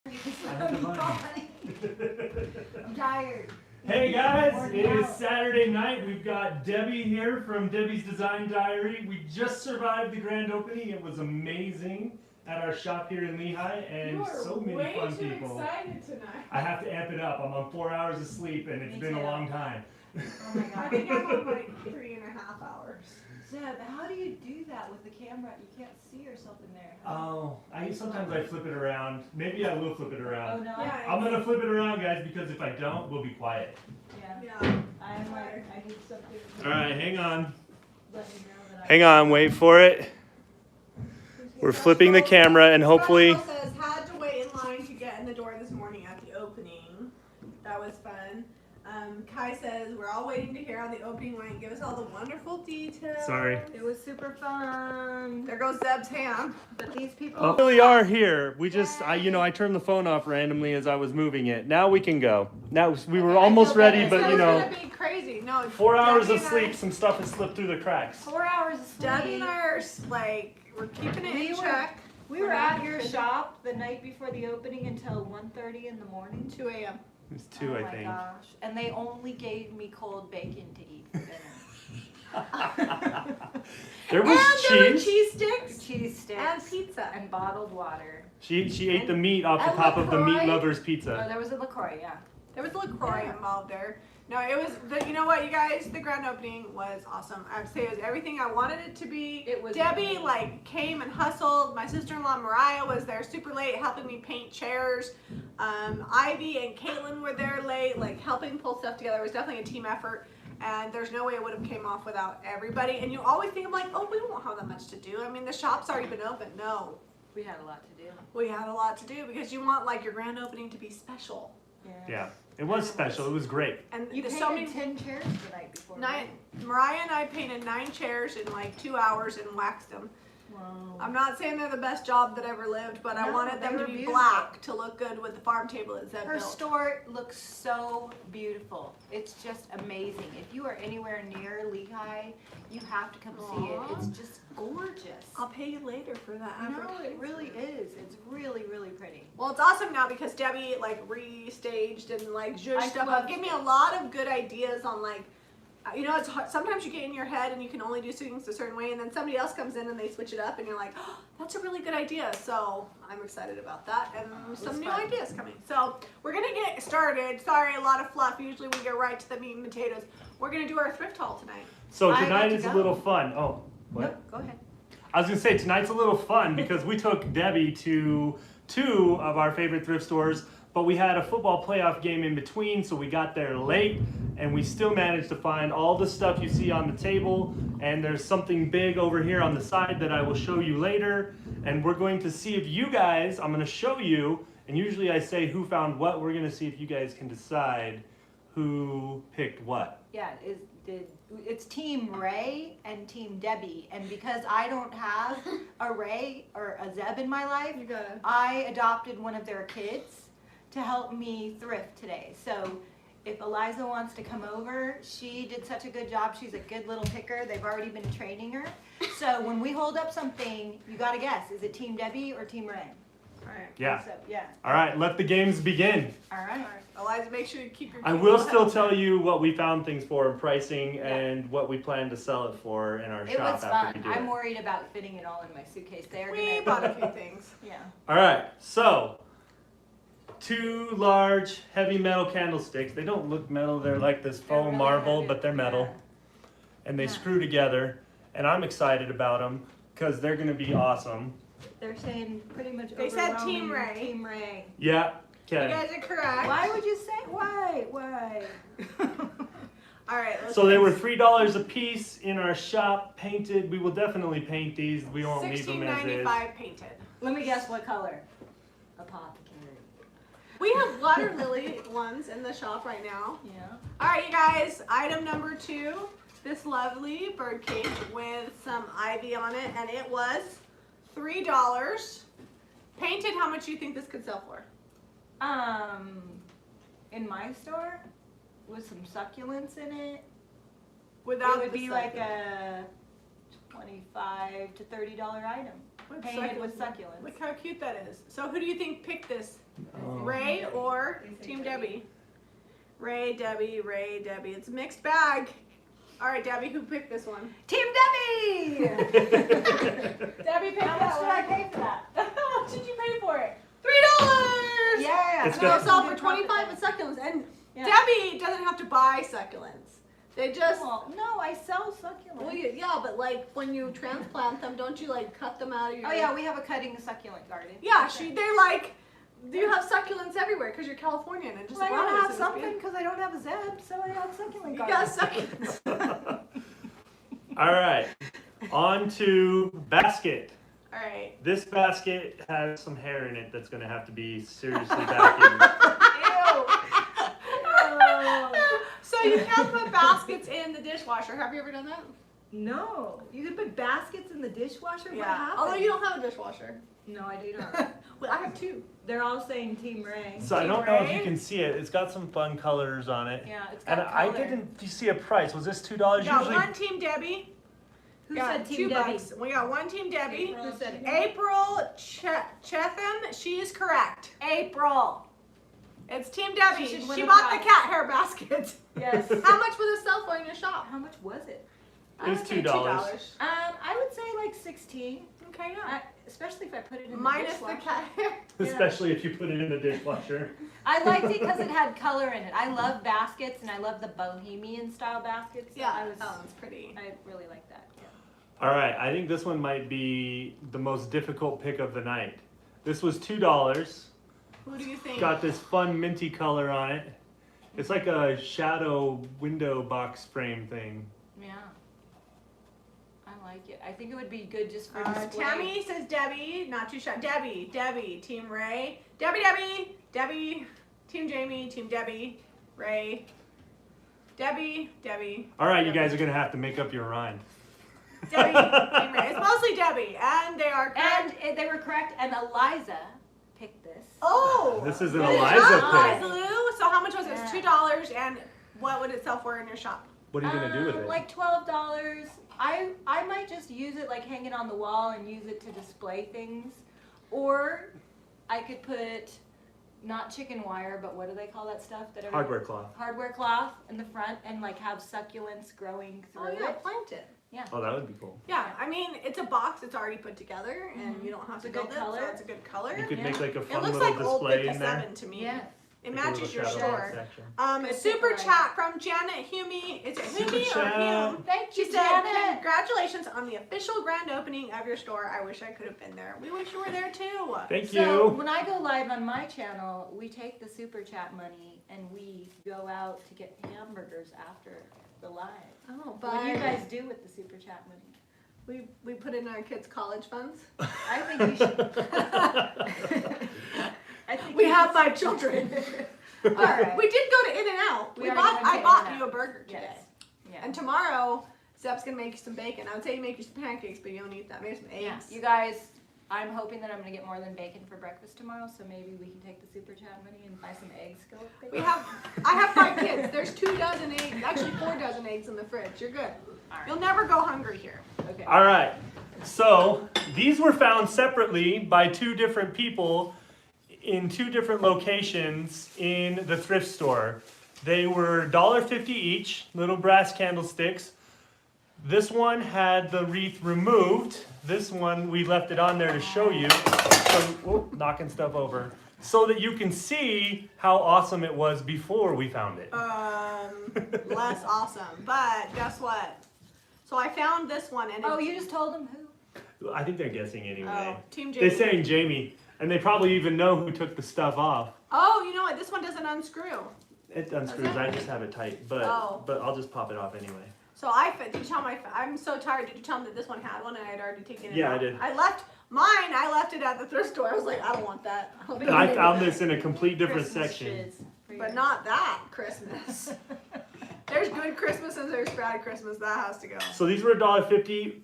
I'm tired. Hey guys, it is Saturday night. We've got Debi here from Debi's Design Diary. We just survived the grand opening. It was amazing at our shop here in Lehigh, and so many fun people. Excited tonight. I have to amp it up. I'm on 4 hours of sleep, and it's been a long time. Oh my I god. think I'm on like 3.5 hours. Zeb, how do you do that with the camera? You can't see yourself in there. Oh, sometimes I flip it around. Maybe I will flip it Oh around. no. Yeah. I'm gonna flip it around, guys, because if I don't, we'll be quiet. Yeah. Yeah. I'm like, I did something. All right, hang on. Let me know that Hang on, wait for it. We're flipping the camera, and hopefully. Special says had to wait in line to get in the door this morning at the opening. That was fun. Kai says we're all waiting to hear how the opening went. Give us all the wonderful details. Sorry. It was super fun. There goes Zeb's hand. But these people. Oh, we really are here. We just, I turned the phone off randomly as I was moving it. Now we can go. Now we were Okay, I almost feel ready, better. but This you is know, gonna be crazy. No, 4 hours Debbie of and sleep, some stuff has slipped through the cracks. 4 hours of sleep. Debbie and I are like we're keeping it in check. We were at your shop the night before the opening until 1:30 in the morning. 2 a.m. It was two, I think. Oh my gosh. And they only gave me cold bacon to eat for dinner. There was And there were cheese. cheese sticks Cheese sticks. and pizza. And bottled water. She ate the meat off the And top of the meat LaCroix. lover's Oh, pizza. there was a LaCroix, yeah. There was LaCroix involved there. No, it was, you know what, you guys, the grand opening was awesome. I have to say it was everything I wanted it to be. It was Debbie, amazing. came and hustled. My sister-in-law, Mariah, was there super late helping me paint chairs. Ivy and Caitlin were there late, helping pull stuff together. It was definitely a team effort. And there's no way it would have came off without everybody. And you always think of oh, we won't have that much to do. I mean, the shop's already been open. No, We had a lot to do. we had a lot to do because you want, your grand opening to be special. Yeah, it was special. It was great. And You there's painted so many 10 chairs the night before. Mariah and I painted 9 chairs in 2 hours and waxed them. Wow. I'm not saying they're the best job that ever lived, but I No, wanted them they to were be beautiful. black to look good with the farm table that Zeb Her built. store looks so beautiful. It's just amazing. If you are anywhere near Lehigh, you have to come see it. Aw. It's just gorgeous. I'll pay you later for that. No, it advertising. really is. It's really, really pretty. Well, it's awesome now because Debbie restaged and zhuzhed I stuff love up. Gave me a lot of good ideas on it's hard. Sometimes you get in your head and you can only do things a certain way, and then somebody else comes in and they switch it up, and you're like, oh, that's a really good idea. So I'm excited about that, and some new fun. ideas coming. So we're gonna get started. Sorry, a lot of fluff. Usually we go right to the meat and potatoes. We're gonna do our thrift haul tonight. So I tonight got to is a go. little fun. Oh, what? Nope, go ahead. I was gonna say tonight's a little fun because we took Debbie to 2 of our favorite thrift stores, but we had a football playoff game in between, so we got there late, and we still managed to find all the stuff you see on the table. And there's something big over here on the side that I will show you later. And we're going to see if you guys, I'm gonna show you, and usually I say who found what. We're gonna see if you guys can decide who picked what. Yeah, it's Team Ray and Team Debbie. And because I don't have a Ray or a Zeb in my life, You gotta. I adopted one of their kids to help me thrift today. So if Eliza wants to come over, she did such a good job. She's a good little picker. They've already been training her. So when we hold up something, you gotta guess, is it Team Debbie or Team Ray? All right. Yeah. So, yeah. All right, let the games begin. All right. All right. Eliza, make sure you keep your. I feet will well still held. tell you what we found things for and pricing Yeah. and what we plan to sell it for in our It shop was after fun. we do I'm it. worried about fitting it all in my suitcase. They're We gonna. bought a few things. Yeah. All right, so 2 large heavy metal candlesticks. They don't look metal, they're like this They're faux really marble, heavy. but they're metal. Yeah. And they Yeah. screw together, and I'm excited about them because they're gonna be awesome. They're saying pretty much. They said overwhelming Team Ray. Team Ray. Yeah, You okay. guys are correct. Why would you say why? Why? All right. Let's So they were fix. $3 a piece in our shop, painted. We will definitely paint these. We won't leave them as is. $16.95 painted. Let me guess what color. Apothecary. We have water lily ones in the shop right now. Yeah. All right, you guys. Item number 2. This lovely birdcage with some ivy on it, and it was $3. Painted. How much do you think this could sell for? In my store, with some succulents in it, Without it would the be like a $25 to $30 item. With Painted succulents. with succulents. Look how cute that is. So who do you think picked this? or Team Debi? Ray, Debi, Ray, Debi. It's a mixed bag. All right, Debi, who picked this one? Team Debi! Debi picked How that much did I one. pay for that? How much did you pay for it? $3! Yeah. It's So good. it's all for 25 with succulents. And Yeah. Debi doesn't have to buy succulents. They just, Well, no, I sell succulents. well, yeah, but like when you transplant them, don't you like cut them out of your... Oh yeah, we have a cutting succulent garden. Yeah, they're like, you have succulents everywhere because you're Californian and just Well, I grow gotta it, have so to something speak. because I don't have a Zeb, so I have succulent You garden. got succulents. All right, on to basket. All right. This basket has some hair in it that's gonna have to be seriously vacuumed. So you can't put baskets in the dishwasher. Have you ever done that? No, you can put baskets in the dishwasher. What happened? Although you don't have a dishwasher. No, I do not. Well, I have two. They're all saying Team Ray. So I don't know if you Ray? can see it. It's got some fun colors on it. Yeah, it's got And color. I didn't see a price. Was this $2 We got usually? one Team Debi. Who got said Team $2. Debbie? We got one Team Debi. Who said April Chetham. She is correct. April? It's Team She Debi. should win She a bought the prize. cat hair basket. Yes. How much would it sell for in your shop? How much was it? It was I would say $2. I would say like 16. Okay, yeah. Especially if I put it in Minus the the dishwasher. cat hair. Especially if you put it in the dishwasher. I liked it because it had color in it. I love baskets and I love the bohemian style baskets. Yeah, I was. that one's pretty. I really like that. Yeah. All right, I think this one might be the most difficult pick of the night. This was $2. Who do you think? Got this fun minty color on it. It's like a shadow window box frame thing. Yeah. I like it. I think it would be good just for display. Tammy says Debi, not too shy. Debi, Team Ray. Debi, Team Jami, Team Debi, Ray. Debi. All right, you guys are gonna have to make up your rhyme. Debi, Team Ray. It's mostly Debi, and they are correct. And they were correct. And Eliza picked this. Oh! This is an Good Eliza job, pick. Eliza Lou. So how much was it? Yeah. It's $2, and what would it sell for in your shop? What are you gonna do with it? Like $12. I might just use it like hang it on the wall and use it to display things, or I could put not chicken wire, but what do they call that stuff? That Hardware cloth. Hardware cloth in the front and like have succulents growing through Oh yeah, it. plant it. Oh, that would be cool. Yeah, I mean it's a box. It's already put together, and Mhm. you don't have It's to a good build it. color. So it's a good color. You could Yeah. make like a It fun looks little like old display Big in there. 7 to me. Yeah. It Like a matches little your shadow store. section. Good Super decoration. chat from Janet Hume. Is it Super Hume or chat. Hume? Thank She you, said, Janet. "Congratulations on the official grand opening of your store. I wish I could have been there. We wish you were there too." Thank So you. when I go live on my channel, we take the super chat money and we go out to get hamburgers after the live. Oh, What do you guys do with the super chat money? we put in our kids' college funds. I think you should. I think We you have should- my children. All right. We did go to In-N-Out. We already went to I bought In-N-Out. you a burger today. Yes. Yeah. And tomorrow, Zep's gonna make you some bacon. I would say you make you some pancakes, but you don't eat that. Maybe some eggs. Yeah. You guys, I'm hoping that I'm gonna get more than bacon for breakfast tomorrow, so maybe we can take the super chat money and buy some eggs. Go with bacon. I have 5 kids. There's 2 dozen eggs, actually 4 dozen eggs in the fridge. You're good. All right. You'll never go hungry here. Okay. All right. So these were found separately by 2 different people in 2 different locations in the thrift store. They were $1.50 each, little brass candlesticks. This one had the wreath removed. This one, we left it on there to show you. So, whoop, knocking stuff over. So that you can see how awesome it was before we found it. Less awesome. But guess what? So I found this one and Oh, it's, you just told them who? I think they're guessing anyway. Team They're Jami. saying Jamie, and they probably even know who took the stuff off. Oh, you know what? This one doesn't unscrew. It unscrews. I just have it tight, but Oh. I'll just pop it off anyway. So did you tell I'm so tired. Did you tell them that this one had one and I had already taken it Yeah, out? I did. I left mine. I left it at the thrift store. I was like, I don't want that. I found this in a complete different Christmas section. shiz for But you. not that Christmas. There's good Christmas and there's bad Christmas. That has to go. So these were $1.50.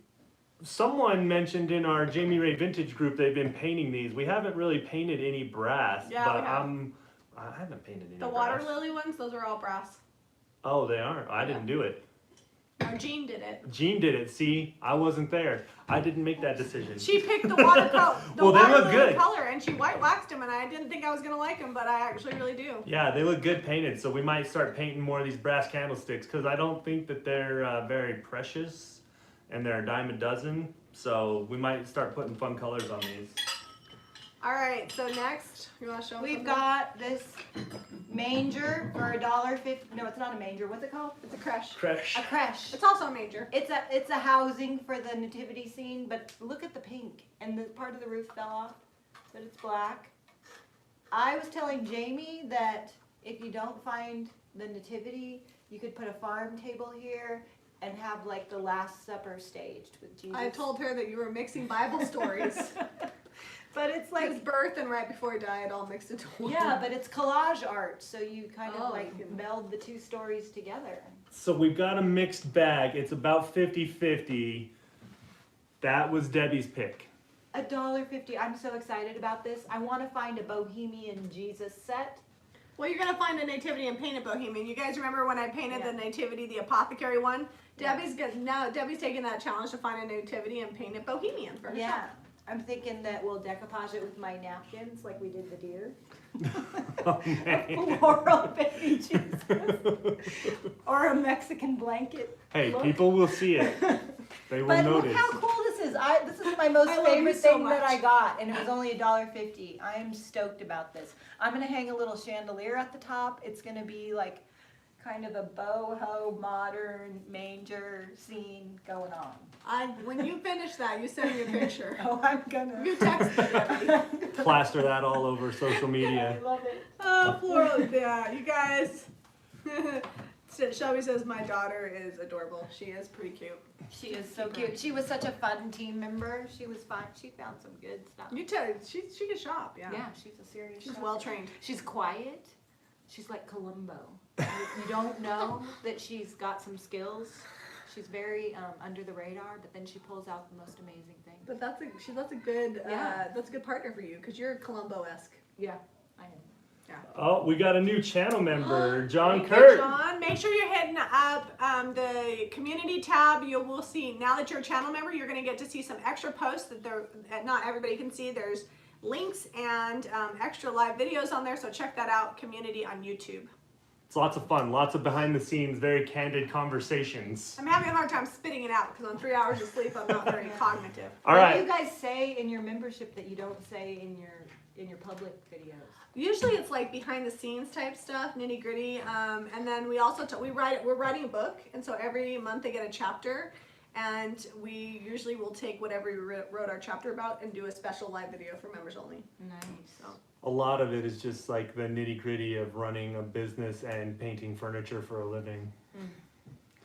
Someone mentioned in our Jamie Ray Vintage group they've been painting these. We haven't really painted any brass, Yeah, but we have. I haven't painted any The brass. water lily ones, those are all brass. Oh, they are. I Yeah. didn't do it. No, Jean did it. Jean did it. See, I wasn't there. I didn't make that decision. She picked the watercolor, Well, they look good. color, and she white waxed them, and I didn't think I was gonna like them, but I actually really do. Yeah, they look good painted, so we might start painting more of these brass candlesticks because I don't think that they're very precious, and they're a dime a dozen. So we might start putting fun colors on these. All right, so next, you want to show them? We've got this manger for $1.50. No, it's not a manger. What's it called? It's a creche. Fresh. A creche. It's also a major. It's a housing for the nativity scene, but look at the pink, and the part of the roof fell off, but it's black. I was telling Jami that if you don't find the nativity, you could put a farm table here and have like the Last Supper staged with Jesus. I told her that you were mixing Bible stories. But it's His like, birth and right before he died all mixed into one. yeah, but it's collage art, so you kind of Oh, like you can- meld the two stories together. So we've got a mixed bag. It's about 50-50. That was Debbie's pick. $1.50. I'm so excited about this. I want to find a Bohemian Jesus set. Well, you're gonna find a nativity and paint a bohemian. You guys remember when I painted Yeah. the nativity, the apothecary one? Yeah. Debbie's taking that challenge to find a nativity and paint it bohemian for herself. Yeah. I'm thinking that we'll decoupage it with my napkins like we did the deer. Oh, man. Floral baby Jesus. Or a Mexican blanket. Hey, Look. people will see it. They will But notice. look how cool this is. This is my most I love you favorite so thing that I much. got, and it was only $1.50. I am stoked about this. I'm gonna hang a little chandelier at the top. It's gonna be like kind of a boho modern manger scene going on. When you finish that, you send me a picture. Oh, I'm gonna. You text me, Debbie. Plaster that all over social media. I love it. Oh, floral, yeah, you guys. Shelby says my daughter is adorable. She is pretty cute. She is so cute. She was such a fun team member. She was fun. She found some good stuff. You tell she can shop, yeah. Yeah, she's a serious. She's shopper. well trained. She's quiet. She's like Columbo. You don't know that she's got some skills. She's very under the radar, but then she pulls out the most amazing things. But that's a good Yeah. that's a good partner for you because you're Columbo-esque. Yeah, I am. Oh, we got a new channel member, John Thank you, Kurt. John, make sure you're hitting up the community tab. You will see now that you're a channel member, you're going to get to see some extra posts that not everybody can see. There's links and extra live videos on there, so check that out. Community on YouTube. It's lots of fun, lots of behind the scenes, very candid conversations. I'm having a hard time spitting it out because on 3 hours of sleep, I'm not very cognitive. All What right. do you guys say in your membership that you don't say in your public videos? Usually it's like behind the scenes type stuff, nitty gritty, and then we also we're writing a book, and so every month they get a chapter, and we usually will take whatever we wrote our chapter about and do a special live video for members only. Nice. So. A lot of it is just like the nitty gritty of running a business and painting furniture for a living.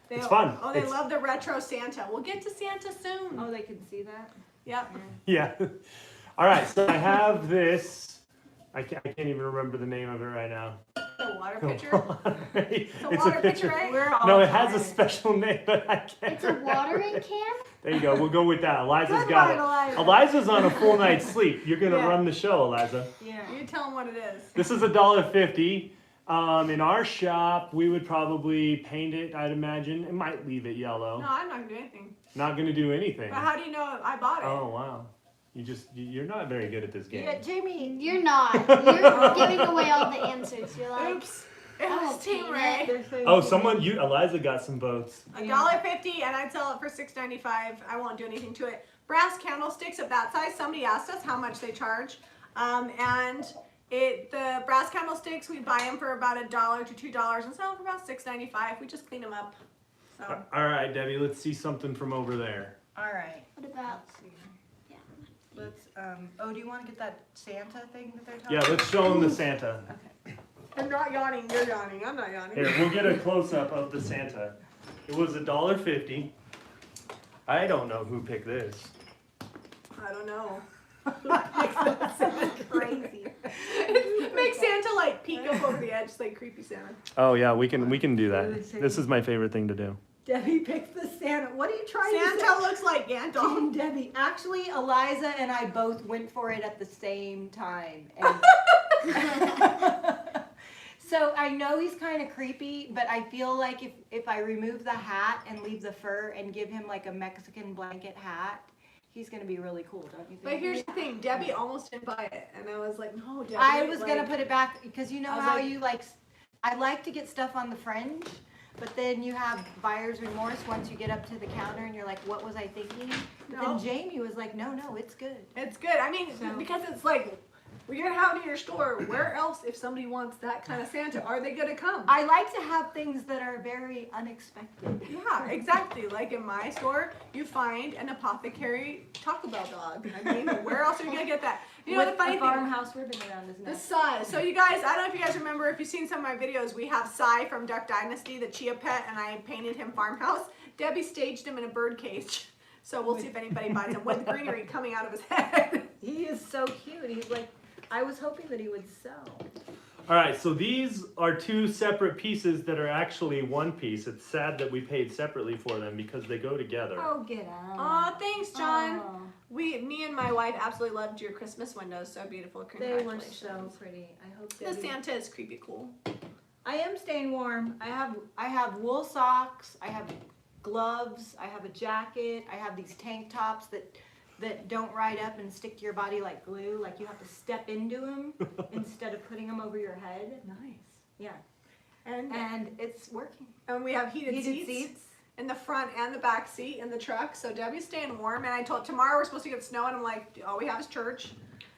It's fun. Oh, they It's- love the retro Santa. We'll get to Santa soon. Oh, they can see that? Yep. Yeah. All right, so I have this. I can't even remember the name of it right now. The water pitcher. It's a water pitcher, right? We're all No, it has a tired. special name, but I can't. It's a watering can? There you go. We'll go with that. Eliza's Good got one, it. Eliza. Eliza's on a full night's sleep. You're gonna Yeah. run the show, Eliza. Yeah. You tell them what it is. This is $1.50. In our shop, we would probably paint it. I'd imagine it might leave it yellow. No, I'm not gonna do anything. Not gonna do anything. But how do you know I bought it? Oh wow. You're not very good at this game. Yeah, Jami. You're not. You're giving away all the answers. You're like, Oops. It I was won't Team paint Ray. it. Oh, Eliza got some votes. $1.50 and I'd sell it for $6.95. I won't do anything to it. Brass candlesticks of that size. Somebody asked us how much they charge, and the brass candlesticks we buy them for about $1 to $2 and sell them for about $6.95. We just clean them up. So All right, Debbie. Let's see something from over there. All right. what about? Let's see. Yeah. Let's. Oh, do you want to get that Santa thing that they're talking? Yeah, let's show them the Santa. Okay. I'm not yawning. You're yawning. I'm not yawning. Here, we'll get a close up of the Santa. It was $1.50. I don't know who picked this. I don't know. Crazy. Make Santa like peek up over the edge, like creepy Santa. Oh yeah, we can do that. This is my favorite thing to do. Debbie picked the Santa. What are you trying to say? Santa looks like Gandalf. Team Debbie. Actually, Eliza and I both went for it at the same time. And so So I know he's kind of creepy, but I feel like if I remove the hat and leave the fur and give him like a Mexican blanket hat, he's gonna be really cool, don't you think? But here's the thing, Debbie almost didn't buy it, and I was like, no, Debbie. I was like, gonna put it back because you know I was how like- you like. I like to get stuff on the fringe, but then you have buyer's remorse once you get up to the counter and you're like, what was I thinking? But No. then Jamie was like, no, it's good. It's good. I mean, So- because it's like, well, you're gonna have it in your store. Where else, if somebody wants that kind of Santa, are they gonna come? I like to have things that are very unexpected. Yeah, exactly. Like in my store, you find an apothecary Taco Bell dog. I mean, where else are you gonna get that? You know, With the funny a thing. farmhouse ribbon around his The neck. size. So you guys, I don't know if you guys remember, if you've seen some of my videos, we have Cy from Duck Dynasty, the Chia pet, and I painted him farmhouse. Debbie staged him in a birdcage. So we'll see if anybody buys him with greenery coming out of his head. He is so cute. He's like, I was hoping that he would sell. All right, so these are two separate pieces that are actually one piece. It's sad that we paid separately for them because they go together. Oh, get out. Aw, thanks, John. Oh, Me and my wife absolutely loved your Christmas windows. So beautiful. they were Congratulations. so pretty. I hope The Debbie- Santa is creepy cool. I am staying warm. I have wool socks. I have gloves. I have a jacket. I have these tank tops that don't ride up and stick to your body like glue. Like you have to step into them instead of putting them over your head. Nice. Yeah, And it's working. we have heated, Heated seats in the front and the back seat in the truck. So Debbie's staying warm. And I told tomorrow we're supposed to get snow, and I'm like, all we have is church.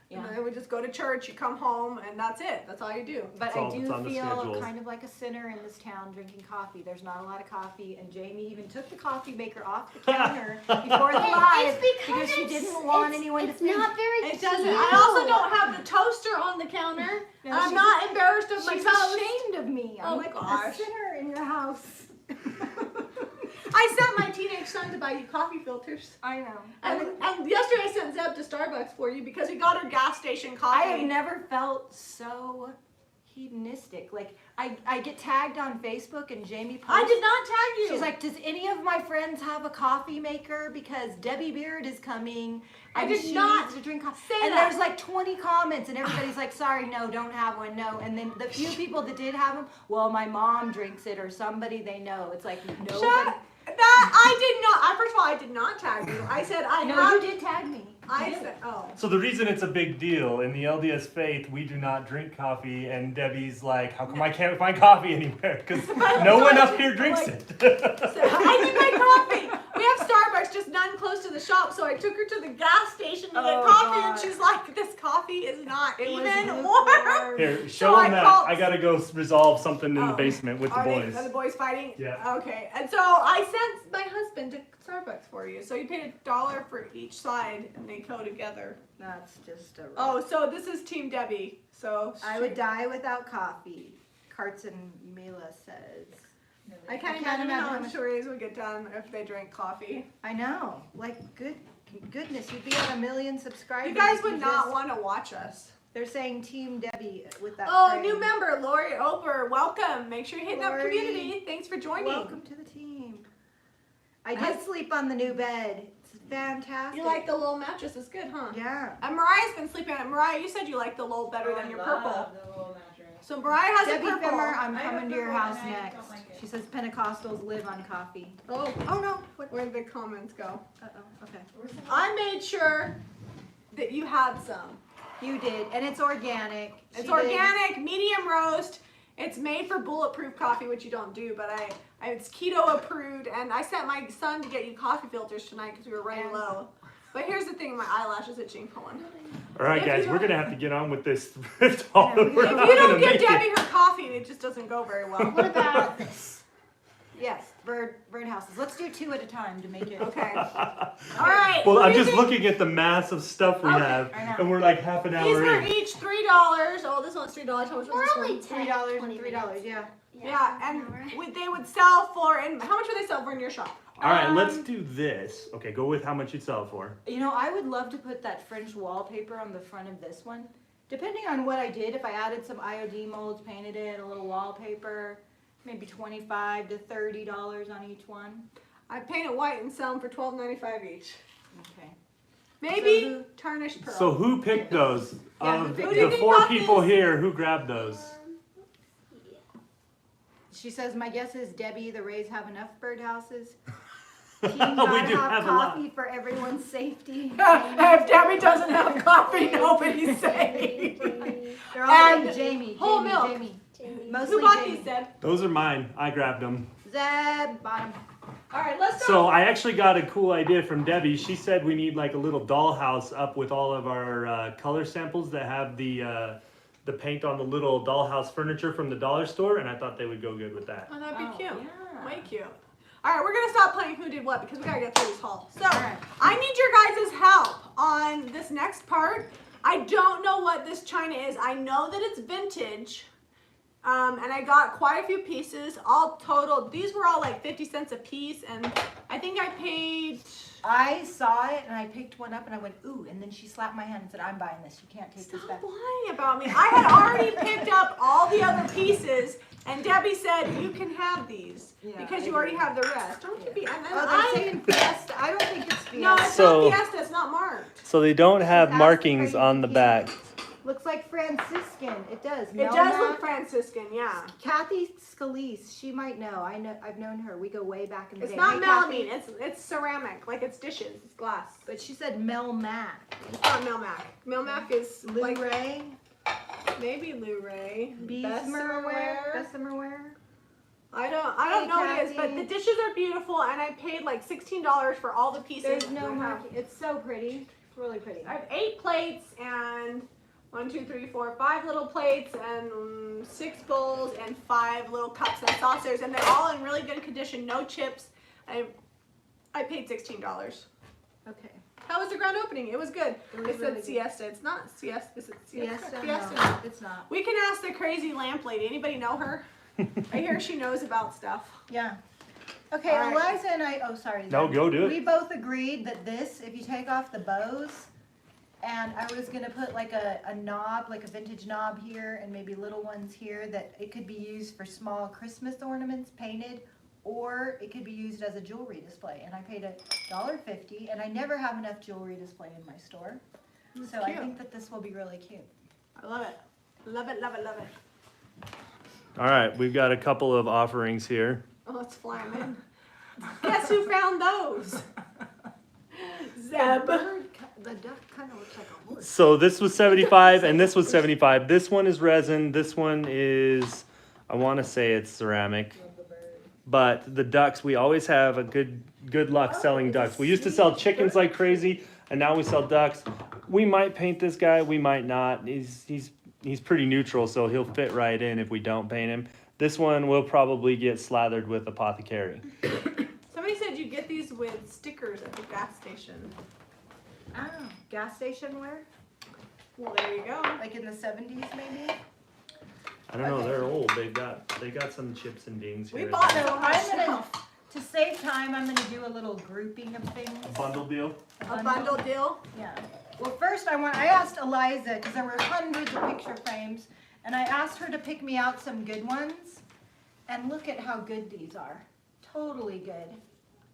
Yeah. And then we just go to church, you come home, and that's it. That's all you do. But It's I all- do it's on the feel schedule. kind of like a sinner in this town drinking coffee. There's not a lot of coffee, and Jamie even took the coffee maker off the counter before the live because she didn't want anyone to It's think. not very It doesn't. cute. I also don't have the toaster on the counter. No, I'm she's- not embarrassed of my She's toast. ashamed of me. I'm Oh, like a gosh. sinner in your house. I sent my teenage son to buy you coffee filters. I know. And yesterday I sent Zeb to Starbucks for you because we got her gas station coffee. I have never felt so hedonistic. Like I get tagged on Facebook and Jamie posts. I did not tag you. She's like, does any of my friends have a coffee maker? Because Debbie Beard is coming. I And did she not needs to drink coffee. say And that. there's like 20 comments, and everybody's like, sorry, no, don't have one, no. And then the few people that did have them, well, my mom drinks it, or somebody they know. It's like, nobody. Shut. That I did not. First of all, I did not tag you. I said I No, have. you did tag me. I said, oh. So the reason it's a big deal in the LDS faith, we do not drink coffee, and Debbie's like, how come I can't find coffee anywhere? Because no one up here drinks it. So I need my coffee. We have Starbucks, just none close to the shop, so I took her to the gas station to get Oh, coffee, God. and she's like, "This coffee is not It was even warm." lukewarm. Here, So show I them that. called- I gotta go resolve something in the Oh. basement with the Are boys. the boys fighting? Yeah. Okay, and so I sent my husband to Starbucks for you. So you paid $1 for each side, and they go together. That's just a. Oh, so this is Team Debbie. So I would die without coffee. Carson Mila says. I can't I can't imagine imagine how how much much- stories would get done if they drank coffee. I know. Like, goodness, you'd be at 1 million subscribers. You guys if would not just- want to watch us. They're saying Team Debbie with that. Oh, frame. new member, Lori Oper, welcome. Make sure you're hitting up Lori, community. Thanks for joining. Welcome to the team. I did sleep on the new bed. It's fantastic. You like the Lowell mattress? It's good, huh? Yeah. And Mariah's been sleeping on it. Mariah, you said you like the Lowell better than your purple. So Mariah has Debbie a purple. Fimmer, I'm I have coming to your purple house and I next. don't like it. She says Pentecostals live on coffee. Oh, Oh no. What? where did the comments go? Uh-oh. Okay. I made sure that you had some. You did, and it's organic. It's She organic, medium roast. It's made for bulletproof coffee, which you don't do, but it's keto approved. And I sent my son to get you coffee filters tonight because we were running And- low. But here's the thing, my eyelashes itching. Hold on. All right, If guys, you we're don't- gonna have to get on with this thrift haul. Yeah, We're If not you don't gonna give make it. Debbie her coffee, it just doesn't go very well. What about this? Yes, bird houses. Let's do 2 at a time to make it. Okay. All right. Well, what I'm do you just think? looking at the massive stuff we Okay, have, I know. and we're like half an These hour were in. each $3. Oh, this one's $3. How much was We're this only one? 10, $3 20 and $3. minutes. Yeah. Yeah, and they would sell for, and how much would they sell for in your shop? All right, let's do this. Okay, go with how much you'd sell it for. You know, I would love to put that French wallpaper on the front of this one. Depending on what I did, if I added some IOD molds, painted it, a little wallpaper, maybe $25 to $30 on each one. I paint it white and sell them for $12.95 each. Okay. Maybe So tarnished pearl. So who picked those? Yeah, who Of picked Who do you the think 4 got people these? here, who grabbed those? She says, my guess is Debbie, the Rays have enough birdhouses. We Team gotta do have have a lot. coffee for everyone's safety. If Debbie doesn't have coffee, nobody's safe. They're all And like Jamie, whole Jamie, milk. Jamie. Who Mostly bought Jamie. these, Deb? Those are mine. I grabbed them. Zeb, bottom. All right, let's go. So I actually got a cool idea from Debbie. She said we need like a little dollhouse up with all of our color samples that have the paint on the little dollhouse furniture from the dollar store, and I thought they would go good with that. Oh, that'd be cute. Yeah. Way cute. All right, we're gonna stop playing Who Did What because we gotta get through this haul. So right. I need your guys' help on this next part. I don't know what this china is. I know that it's vintage, and I got quite a few pieces. All totaled, these were all like 50 cents a piece, and I think I paid. I saw it and I picked one up and I went, ooh, and then she slapped my hand and said, I'm buying this. You can't take this Stop back. lying about me. I had already picked up all the other pieces, and Debbie said you can have these Yeah, because I you already do. have the rest. Don't you be? And then Oh, they're saying Fiesta. I don't think it's Fiesta. no, it's So- not Fiesta. It's not marked. So they don't have Ask the markings crazy on the kid. back. Looks like Franciscan. It does. It does look Franciscan, yeah. Kathy Scalise, she might know. I've known her. We go way back in the It's day. not Hey, melamine. Kathy. It's ceramic, like it's dishes. It's glass. But she said Mel Mac. It's not Melmac. Melmac is Lou like Ray. maybe Lou Ray. Bessemerware. Bessemerware. I don't Hey, know what it is, but Kathy. the dishes are beautiful, and I paid like $16 for all the pieces. There's no I have- marking. It's so pretty. It's really pretty. I have 8 plates and 5 little plates and 6 bowls and 5 little cups and saucers, and they're all in really good condition, no chips. I paid $16. Okay. How was the grand opening? It was good. It was It said really good. siesta. It's not siesta. Is it siesta? Fiesta. No, it's not. We can ask the crazy lamp lady. Anybody know her? I hear she knows about stuff. Yeah. Okay, All right. Eliza and I. Oh, sorry. No, Zeb. go do it. We both agreed that this, if you take off the bows, and I was gonna put like a knob, like a vintage knob here, and maybe little ones here, that it could be used for small Christmas ornaments painted, or it could be used as a jewelry display. And I paid $1.50, and I never have enough jewelry display in my store. So I cute. think that this will be really cute. I love it. Love it, love it, love it. All right, we've got a couple of offerings here. Oh, it's flying in. Guess who found those? Zeb. The duck kind of looks like a horse. So this was 75 and this was 75. This one is resin. This one is, I want to say it's ceramic. But the ducks, we always have a good luck selling ducks. We used to sell chickens like crazy, and now we sell ducks. We might paint this guy, we might not. He's pretty neutral, so he'll fit right in if we don't paint him. This one will probably get slathered with apothecary. Somebody said you get these with stickers at the gas station. Oh, gas station wear? Well, there you go. Like in the 70s maybe? I don't know, Okay. they're old. They got some chips and dings We here. bought So them. I'm gonna, to save time, I'm gonna do a little grouping of things. A bundle deal. A bundle deal. Yeah. Well, first I asked Eliza, because there were hundreds of picture frames, and I asked her to pick me out some good ones. And look at how good these are. Totally good.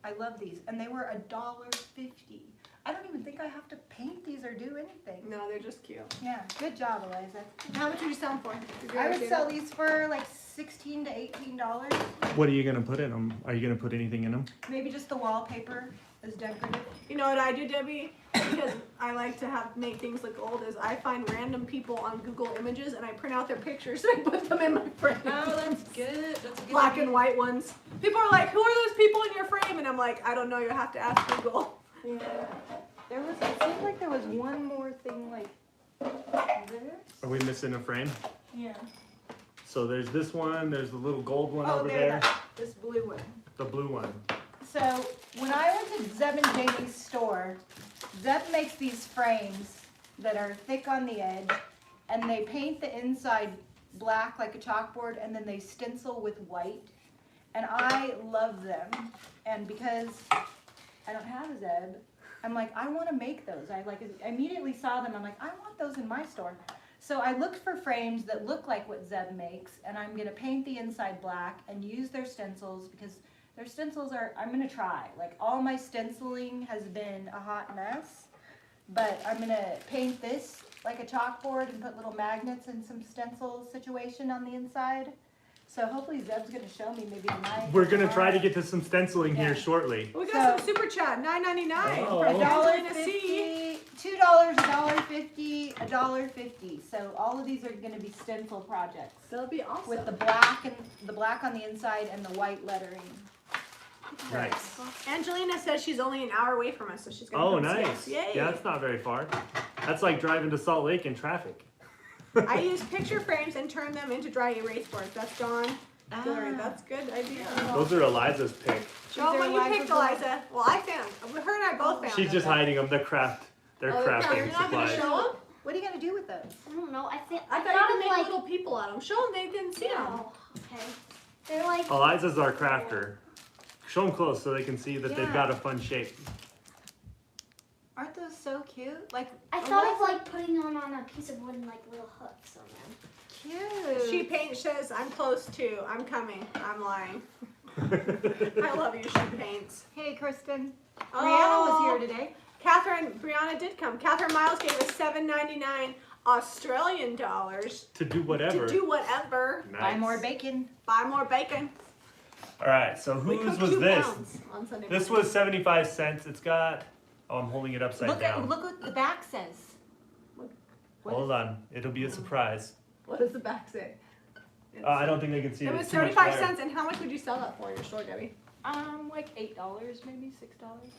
I love these. And they were $1.50. I don't even think I have to paint these or do anything. No, they're just cute. Yeah, good job, Eliza. How much would you sell them for? Did you I ever would see sell that? these for like $16 to $18. What are you gonna put in them? Are you gonna put anything in them? Maybe just the wallpaper is decorative. You know what I do, Debbie? Because I like to make things look old. Is I find random people on Google Images and I print out their pictures and I put them in my frame. Oh, that's good. That's a good. Black idea. and white ones. People are like, "Who are those people in your frame?" And I'm like, "I don't know. You have to ask Google." Yeah. It seemed like there was one more thing like this. Are we missing a frame? Yeah. So there's this one, there's the little gold one Oh, over there, there, this blue one. the blue one. So when I went to Zeb and Jamie's store, Zeb makes these frames that are thick on the edge, and they paint the inside black like a chalkboard, and then they stencil with white. And I love them. And because I don't have a Zeb, I'm like, I want to make those. I immediately saw them. I'm like, I want those in my store. So I looked for frames that look like what Zeb makes, and I'm gonna paint the inside black and use their stencils, because their stencils are, I'm gonna try. Like, all my stenciling has been a hot mess, but I'm gonna paint this like a chalkboard and put little magnets and some stencil situation on the inside. So hopefully Zeb's gonna show me maybe tonight. We're gonna try to get to some stenciling Yeah. here shortly. We got So- some super chat, $9.99 Oh. from Angelina $1.50, C. $2, $1.50, $1.50. So all of these are gonna be stencil projects That'll be awesome. with the black on the inside and the white lettering. Nice. Angelina says she's only an hour away from us, so she's gonna Oh, come see nice. us. Yay! Yeah, that's not very far. That's like driving to Salt Lake in traffic. I use picture frames and turn them into dry erase boards. That's Dawn. Hillary. That's good idea. Those are Eliza's pick. Show These what are you Eliza's picked, Eliza. Well, I found. Her and I both found She's them. just hiding them. They're craft. They're Oh, crafting you're not gonna supplies. show them? What are you gonna do with those? I don't know. I think I thought you could make little people out of them. Show them. They didn't see them. Oh, okay. They're like. Eliza's our crafter. Show them close so they can see that they've Yeah. got a fun shape. Aren't those so cute? Like I thought of like putting them on a piece of wood and like little hooks on them. cute. She paints says, I'm close too. I'm coming. I'm lying. I love you, she paints. Hey, Kristen. Oh. Brianna was here today. Brianna did come. Catherine Miles gave us $7.99 Australian dollars To do whatever. to do whatever. Buy Nice. more bacon. Buy more bacon. All right, so We whose cooked was 2 this? pounds on Sunday This morning. was 75 cents. It's got, oh, I'm holding it upside Look down. what the back says. What Hold on, it'll be a surprise. What does the back say? I don't think they can see it. It was It's too much 35 glare. cents, and how much would you sell that for in your store, Debbie? Like $8, maybe $6.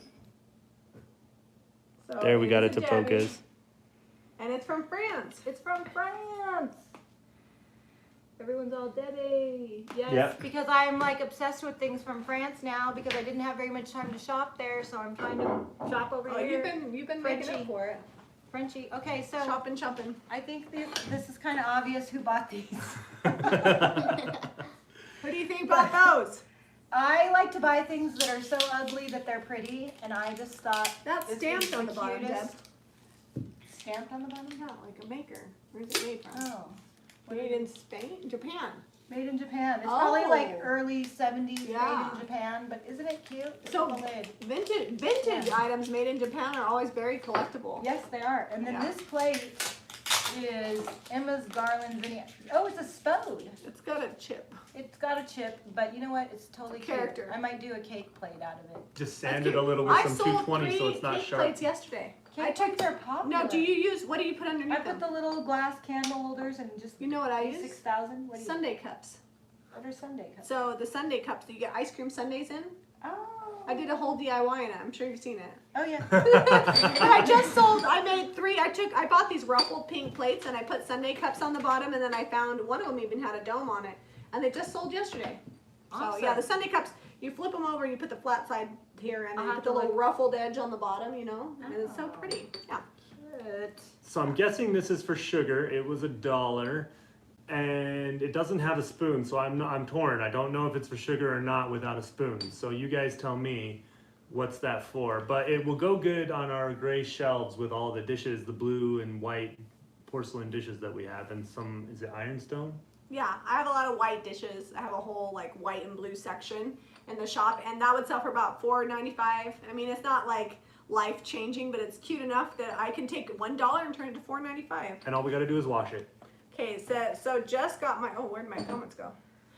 So There, we got is it a to Debbie, focus. And it's from France. It's from France. Everyone's all Debi. Yes, Yep. because I'm like obsessed with things from France now because I didn't have very much time to shop there, so I'm trying to shop over Oh, here. you've been making Frenchie. up for it. Frenchie. Okay, so Shopping. I think this is kind of obvious who bought these. Who do you think bought those? I like to buy things that are so ugly that they're pretty, and I just thought That's this stamped was on the bottom, Deb. cutest. Stamped on the bottom? Yeah, like a maker. Where's it made from? Oh, Made in Spain? Japan. made in Japan. It's probably like Oh. early 70s Yeah. made in Japan, but isn't it cute? Look So- at the lid. Vintage Yeah. items made in Japan are always very collectible. Yes, they are. And then Yeah. this plate is Emma's Garland Vinny. Oh, it's a spode. It's got a chip. It's got a chip, but you know what? It's totally cute. Character. I might do a cake plate out of it. Just That's sand it cute. a little with I some sold 220 so 3 it's not cake sharp. plates yesterday. Cake plates are popular. No, do you use, what do you put I underneath put them? the little glass candle holders and just You know what I use? 6,000. What do you Sundae cups. What are Sunday cups? So the Sundae cups that you get ice cream sundaes in, Oh. I did a whole DIY in it. I'm sure you've seen it. Oh yeah. And I just sold, I made 3, I bought these ruffled pink plates and I put Sundae cups on the bottom and then I found one of them even had a dome on it. And they just sold yesterday. So Awesome. yeah, the Sundae cups, you flip them over and you put the flat side here and then I'll you have put the to little ruffled edge on the bottom, you know? And it's so Oh. pretty. Yeah. Good. So I'm guessing this is for sugar. It was $1, and it doesn't have a spoon, so I'm torn. I don't know if it's for sugar or not without a spoon. So you guys tell me what's that for. But it will go good on our gray shelves with all the dishes, the blue and white porcelain dishes that we have, and some, is it ironstone? Yeah, I have a lot of white dishes. I have a whole like white and blue section in the shop, and that would sell for about $4.95. I mean, it's not like life changing, but it's cute enough that I can take $1 and turn it to $4.95. And all we gotta do is wash it. Okay, so just got my, oh, where'd my comments go?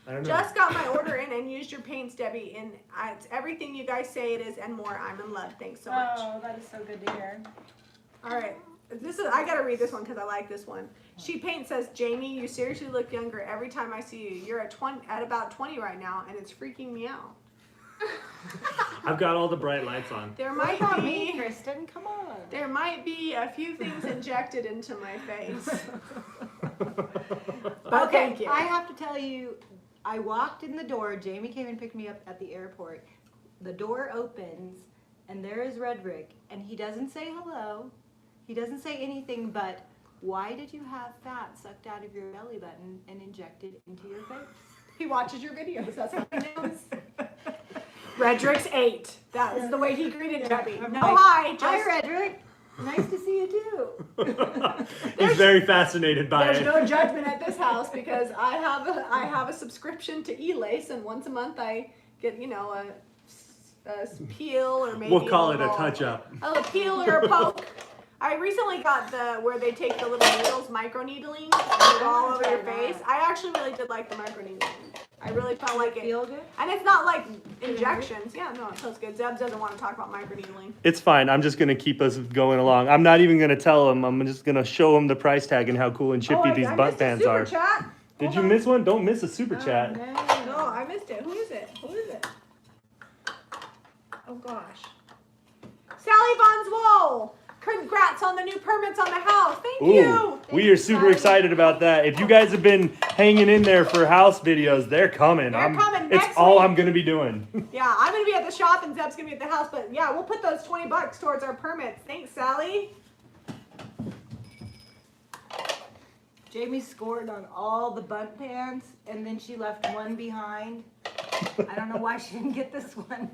I don't know. Just got my order in and used your paints, Debbie, and it's everything you guys say it is and more. I'm in love. Thanks so much. Oh, that is so good to hear. All right. I gotta read this one because I like this one. She Paint says, Jami, you seriously look younger every time I see you. You're at about 20 right now, and it's freaking me out. I've got all the bright lights on. There What might about me, be Kristen? Come on. there might be a few things injected into my face. But Okay, thank you. I have to tell you, I walked in the door. Jamie came and picked me up at the airport. The door opens, and there is Redrick, and he doesn't say hello. He doesn't say anything but, why did you have fat sucked out of your belly button and injected into your face? He watches your videos. That's how he knows. Redrick's 8. That is the way he greeted Debbie. I'm No like, hi, just Hi, Redrick. Nice to see you too. He's very fascinated by there's it. no judgment at this house because I have a subscription to E-Lace, and once a month I get a peel or maybe We'll call it a little- touch-up. a little peel or a poke. I recently got where they take the little needles, micro needling, and go all over your face. I actually really did like the micro needling. I really felt like it. Feel good? And it's not like injections. Yeah, no, it feels good. Zeb doesn't want to talk about microneedling. It's fine. I'm just gonna keep us going along. I'm not even gonna tell him. I'm just gonna show him the price tag and how cool and chippy these I butt missed a pants super are. Chat. Did Hold you on. miss one? Don't miss a super chat. No, I missed it. Who is it? Who is it? Oh gosh. Sally Von Zwoll. Congrats on the new permits on the house. Thank Ooh, you. we are super excited about that. If you guys have been hanging in there for house videos, they're coming. They're coming It's next all week. I'm gonna be doing. Yeah, I'm gonna be at the shop and Zeb's gonna be at the house, but yeah, we'll put those $20 towards our permits. Thanks, Sally. Jamie scored on all the bunt pans, and then she left one behind. I don't know why she didn't get this one.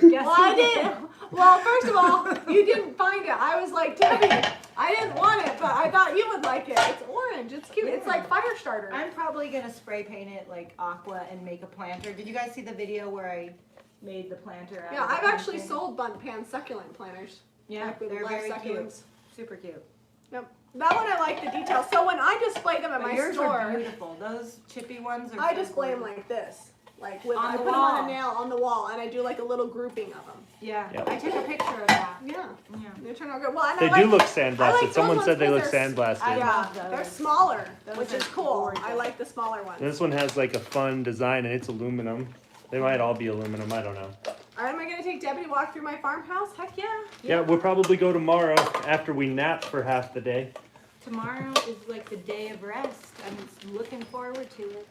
But guess Well, who I didn't. Well, first of all, you didn't find it. I was like, Debbie, I didn't want it, but I thought you would like it. It's orange. It's cute. It's like fire starter. I'm probably gonna spray paint it like aqua and make a planter. Did you guys see the video where I made the planter out Yeah, of the I've actually pumpkin? sold bunt pan succulent planters. Yeah, like with they're live very succulents. cute. Super cute. Yep. That one I like the details. So when I display them at But my yours are store, beautiful. Those chippy ones are I so display them gorgeous. like this. Like with, On I the put them on wall. a nail on the wall, and I do like a little grouping of them. Yeah, Yep. I took a picture of that. Yeah, Yeah. they turn out good. Well, and They I like, do look I sandblasted. like Someone those said they ones look 'cause they're sandblasted. I yeah, love those. they're smaller, Those which are is cool. gorgeous. I like the smaller ones. This one has like a fun design and it's aluminum. They might all be aluminum. I don't know. All right, am I gonna take Debbie to walk through my farmhouse? Heck yeah. Yeah, we'll probably go tomorrow after we nap for half the day. Tomorrow is like the day of rest. I'm looking forward to it.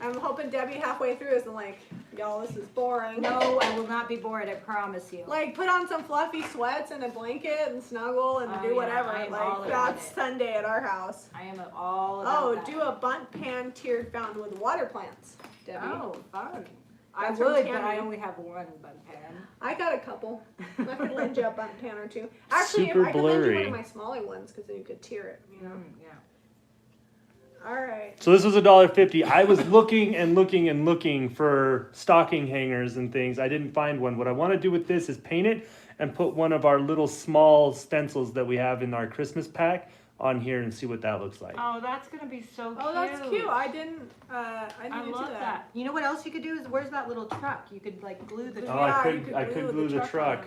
I'm hoping Debbie halfway through isn't like, y'all, this is boring. No, I will not be bored. I promise you. Like, put on some fluffy sweats and a blanket and snuggle and Oh, do yeah, whatever. I am all Like, about that's it. Sunday at our house. I am all about Oh, that. do a bunt pan tiered fountain with water plants, Debbie. Oh, fun. I That's from would, but Jami. I only have one bunt pan. I got a couple. I could lend you a bunt pan or two. Actually, Super if I could lend you one blurry. of my smaller ones because then you could tier it, you know. Yeah. All right. So this was $1.50. I was looking and looking and looking for stocking hangers and things. I didn't find one. What I want to do with this is paint it and put one of our little small stencils that we have in our Christmas pack on here and see what that looks like. Oh, that's gonna be so cute. Oh, that's cute. I didn't I do love that. You know what else you could do is where's that little truck? You could like glue the Oh, truck. Yeah, I you could could glue the truck. on.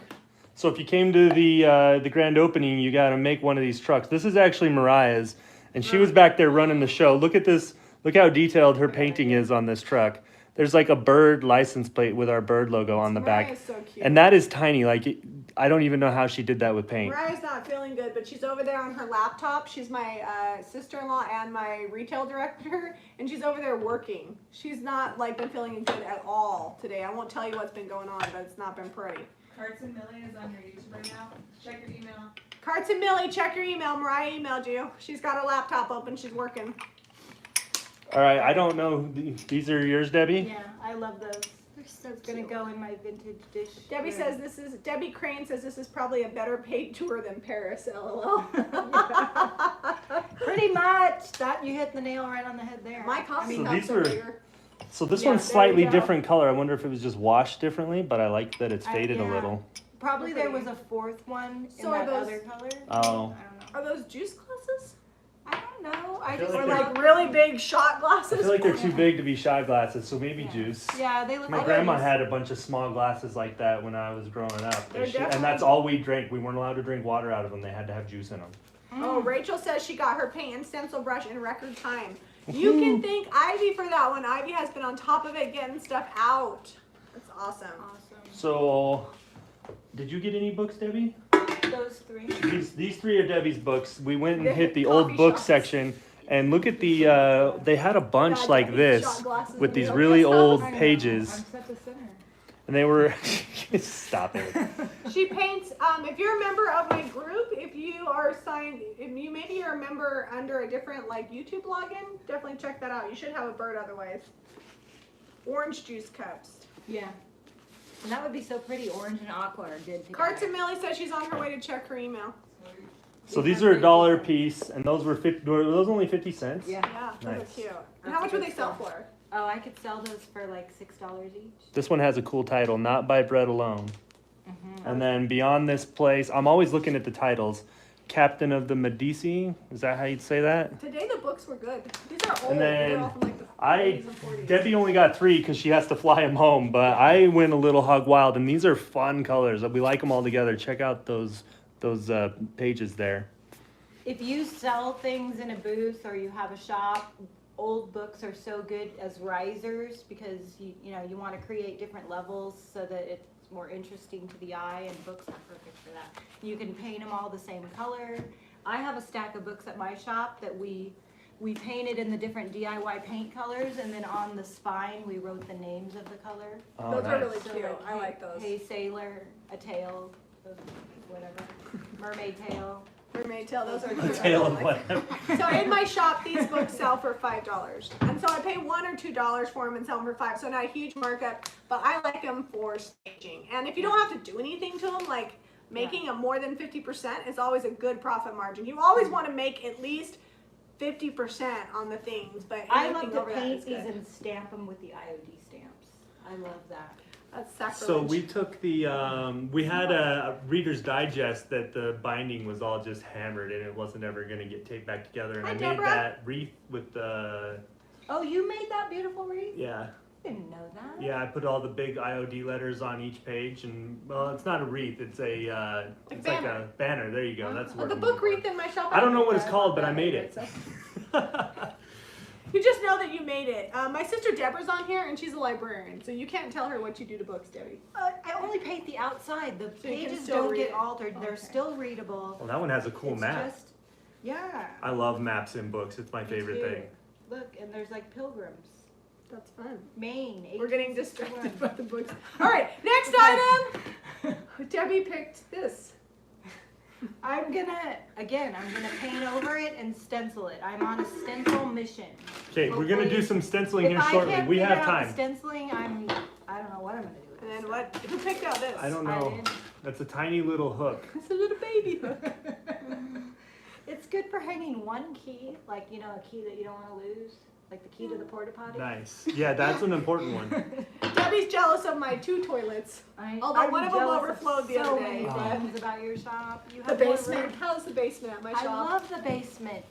So if you came to the grand opening, you got to make one of these trucks. This is actually Mariah's, and she was back there running the show. Look at this. Look how detailed her painting is on this truck. There's like a bird license plate with our bird logo on the back. Mariah's so cute. And that is tiny. Like, I don't even know how she did that with paint. Mariah's not feeling good, but she's over there on her laptop. She's my sister-in-law and my retail director, and she's over there working. She's not like been feeling good at all today. I won't tell you what's been going on, but it's not been pretty. Carts and Millie is on your YouTube right now. Check your email. Carts and Millie, check your email. Mariah emailed you. She's got her laptop open. She's working. All right, I don't know. These are yours, Debbie? Yeah, I love those. They're so It's gonna cute. go in my vintage dish. Debbie says Debbie Crane says this is probably a better paid tour than Paris. LOL. Pretty much. That you hit the nail right on the head there. My coffee So cups these are were- bigger. So this Yeah, one's there slightly we go. different color. I wonder if it was just washed differently, but I like that it's faded a yeah. little. Probably They're there pretty. was a fourth one So in are that those- other color. Oh. I don't know. Are those juice glasses? I don't know. I feel just Or like like really big shot I glasses? feel like they're too big to be shot glasses, so maybe Yeah. juice. Yeah, they look My like grandma these. had a bunch of small glasses like that when I was growing up. They're And definitely- that's all we drank. We weren't allowed to drink water out of them. They had to have juice in them. Oh, Rachel says she got her paint and stencil brush in record time. You can thank Ivy for that one. Ivy has been on top of it getting stuff out. That's awesome. Awesome. So, did you get any books, Debbie? Those three. These three are Debbie's books. We went and They're hit the coffee old book shops. section, and look at the. They had a bunch Yeah, like Debbie's this shot glasses with in these the really office. old I know. pages, I'm such a sinner. and they were. Stop it. She paints. If you're a member of my group, if you are signed, if you maybe you're a member under a different like YouTube login, definitely check that out. You should have a bird otherwise. Orange juice cups. Yeah. And that would be so pretty. Orange and aqua are good together. Carts and Millie says she's on her way to check her email. So these are $1 a piece, and those were were those only 50 cents? Yeah. Yeah, those Nice. are cute. And That's how much a would good they sell stuff. for? Oh, I could sell those for like $6 each. This one has a cool title, Not by Bread Alone. Mm-hmm. And then Beyond This Place, I'm always looking at the titles. Captain of the Medici, is that how you'd say that? Today the books were good. These are old. And then They're all from like the Debbie only got 3 because she has to fly them home, but I went a little hog wild, and these are fun colors. We like them all together. Check out those pages there. If you sell things in a booth or you have a shop, old books are so good as risers because you want to create different levels so that it's more interesting to the eye, and books are perfect for that. You can paint them all the same color. I have a stack of books at my shop that we painted in the different DIY paint colors, and then on the spine we wrote the names of the color. Oh, Those are nice. really cute. I like those. Hey Sailor, a tail, whatever, mermaid tail. Mermaid tail, those are A cute. tail I of like them. whatever. So in my shop, these books sell for $5, and so I pay $1 or $2 for them and sell them for $5. So not a huge markup, but I like them for staging. And if you don't have to do anything to them, like making them more than 50% is always a good profit margin. You always want to make at least 50% on the things, but I love anything to over that paint is these good. and stamp them with the IOD stamps. I love that. That's sacrilege. So we took we had a Reader's Digest that the binding was all just hammered and it wasn't ever going to get taped back together. And Hi, I made Deborah. that wreath with the, Oh, you made that beautiful wreath? yeah. Didn't know that. Yeah, I put all the big IOD letters on each page, and well, it's not a wreath; it's a it's like a banner. There you go. That's Oh, what the I'm book looking wreath in my shop. for. I don't know what it's made called, that. but I made it. You just know that you made it. My sister Deborah's on here, and she's a librarian, so you can't tell her what you do to books, Debbie. I only paint the outside. The So you can pages still don't read get it. altered. They're Okay. still readable. Well, that one has a cool It's map. just- yeah. I love maps in books. It's my Me favorite too. thing. Look, and there's like pilgrims. That's fun. Maine. We're getting 1861. distracted by the books. All right, next item. Debbie picked this. I'm gonna paint over it and stencil it. I'm on a stencil mission. Okay, we're gonna do some stenciling here If I shortly. can't We figure have out the time. stenciling, I don't know what I'm gonna do with And it. then what? Who picked out this? I don't I know. didn't. That's a tiny little hook. It's a little baby hook. It's good for hanging one key, like a key that you don't want to lose, like the key to the porta potty. Nice. Yeah, that's an important one. Debbie's jealous of my 2 toilets. Although I'm one of them jealous overflowed the so other many day, but- things about your shop. You The have more basement. room. How's the basement at my I shop? love the basement.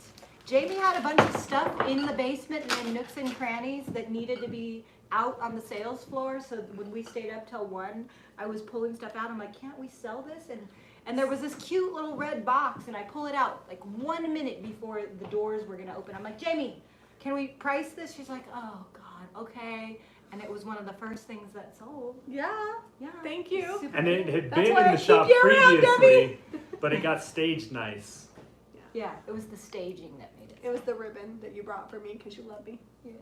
Jamie had a bunch of stuff in the basement and in nooks and crannies that needed to be out on the sales floor. So when we stayed up till 1, I was pulling stuff out. I'm like, can't we sell this? And there was this cute little red box, and I pull it out like 1 minute before the doors were gonna open. I'm like, Jamie, can we price this? She's like, oh God, okay. And it was one of the first things that sold. Yeah. Yeah. Thank you. It's super And it cute. had That's been why in I the keep shop you around, previously, but it got staged nice. Yeah, it was the staging that made it. It was the ribbon that you brought for me because you love me. Yes.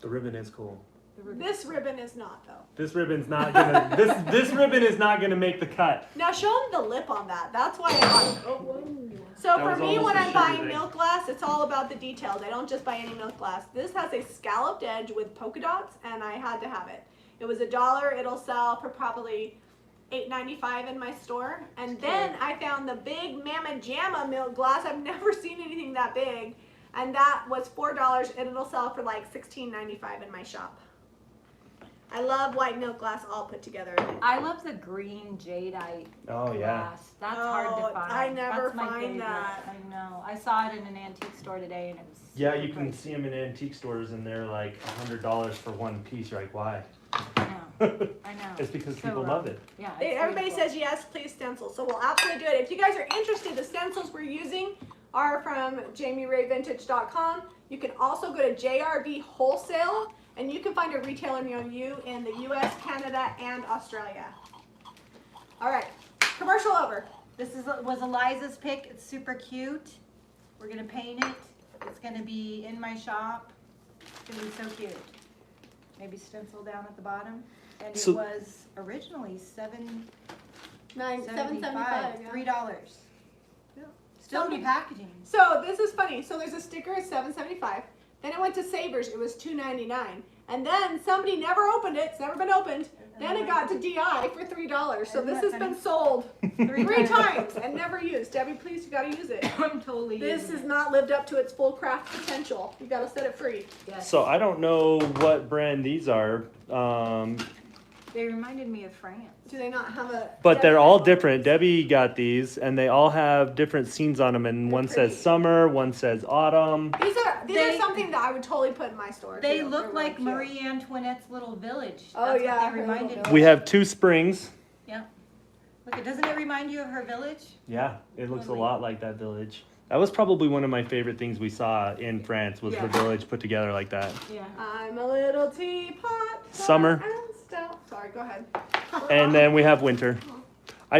The ribbon is cool. The ribbon. This ribbon is not though. This ribbon's not gonna. this ribbon is not gonna make the cut. Now show them the lip on that. That's why I bought. Oh, whoa. So That for was me, almost when a I'm buying sugar thing. milk glass, it's all about the details. I don't just buy any milk glass. This has a scalloped edge with polka dots, and I had to have it. It was $1. It'll sell for probably $8.95 in my store. And then I found the big Mama Jamma milk glass. I've never seen anything that big, and that was $4, and it'll sell for like $16.95 in my shop. I love white milk glass all put together. I love the green jadeite Oh yeah. glass. That's hard Oh, to find. I never That's my find favorite. that. I know. I saw it in an antique store today, and it was. Yeah, super you can pricey. see them in antique stores, and they're like $100 for one piece. You're like, why? I know. I know. It's because So, people love it. Yeah. it's Everybody beautiful. says yes, please stencil. So we'll absolutely do it. If you guys are interested, the stencils we're using are from JamiRayVintage.com. You can also go to JRV Wholesale, and you can find a retailer near you in the US, Canada, and Australia. All right, commercial over. This was Eliza's pick. It's super cute. We're gonna paint it. It's gonna be in my shop. It's gonna be so cute. Maybe stencil down at the bottom. And So- it was originally $7.75. $7.75. Yeah. $3. Yeah. Still Something- new packaging. So this is funny. So there's a sticker at $7.75. Then it went to Savers. It was $2.99. And then somebody never opened it. It's never been opened. Then it got to DI for $3. So Isn't this that has been funny? sold Three three times and never used. Debbie, please, you gotta use it. I'm totally This using has it. not lived up to its full craft potential. You gotta set it free. Yes. So I don't know what brand these are. They reminded me of France. Do they not have a? But they're all different. Debbie got these, and they all have different scenes on them. And one says summer, one says autumn. These are They- something that I would totally put in my store. They too. look They're like really cute. Marie Antoinette's little village. Oh, That's yeah, what her they little reminded me. village. We have 2 springs. Look, doesn't it remind you of her village? Yeah, it looks a Lovely. lot like that village. That was probably one of my favorite things we saw in France was the Yeah. village put together like that. Yeah. I'm a little teapot. Summer. And stout. Sorry, go ahead. And then we have winter.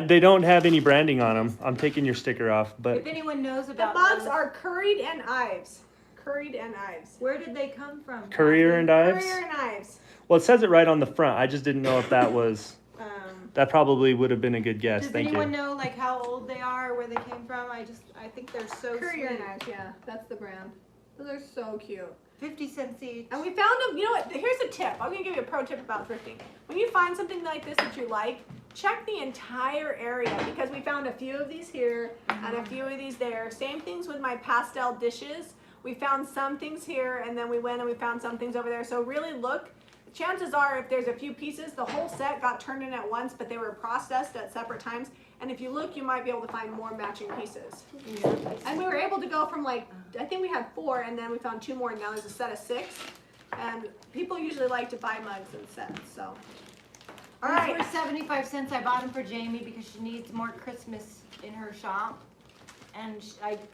They don't have any branding on them. I'm taking your sticker off, but If anyone knows The about mugs those, are curried and Ives. Curried and Ives. where did they come from? Courier and Ives. Currier and Ives. Well, it says it right on the front. I just didn't know if that was. Um, That probably would have been a good guess. Does Thank anyone you. know like how old they are, where they came from? I think they're so Currier sweet. and Ives, yeah, that's the brand. Those are so cute. 50 cents each. And we found them, you know what, here's a tip. I'm gonna give you a pro tip about thrifting. When you find something like this that you like, check the entire area because we found a few of these here and a few of these there. Same things with my pastel dishes. We found some things here and then we went and we found some things over there. So really look. Chances are if there's a few pieces, the whole set got turned in at once, but they were processed at separate times. And if you look, you might be able to find more matching pieces. And we were able to go from like, I think we had 4 and then we found 2 more and now there's a set of 6. And people usually like to buy mugs in sets, so. All These right. were 75 cents. I bought them for Jami because she needs more Christmas in her shop. And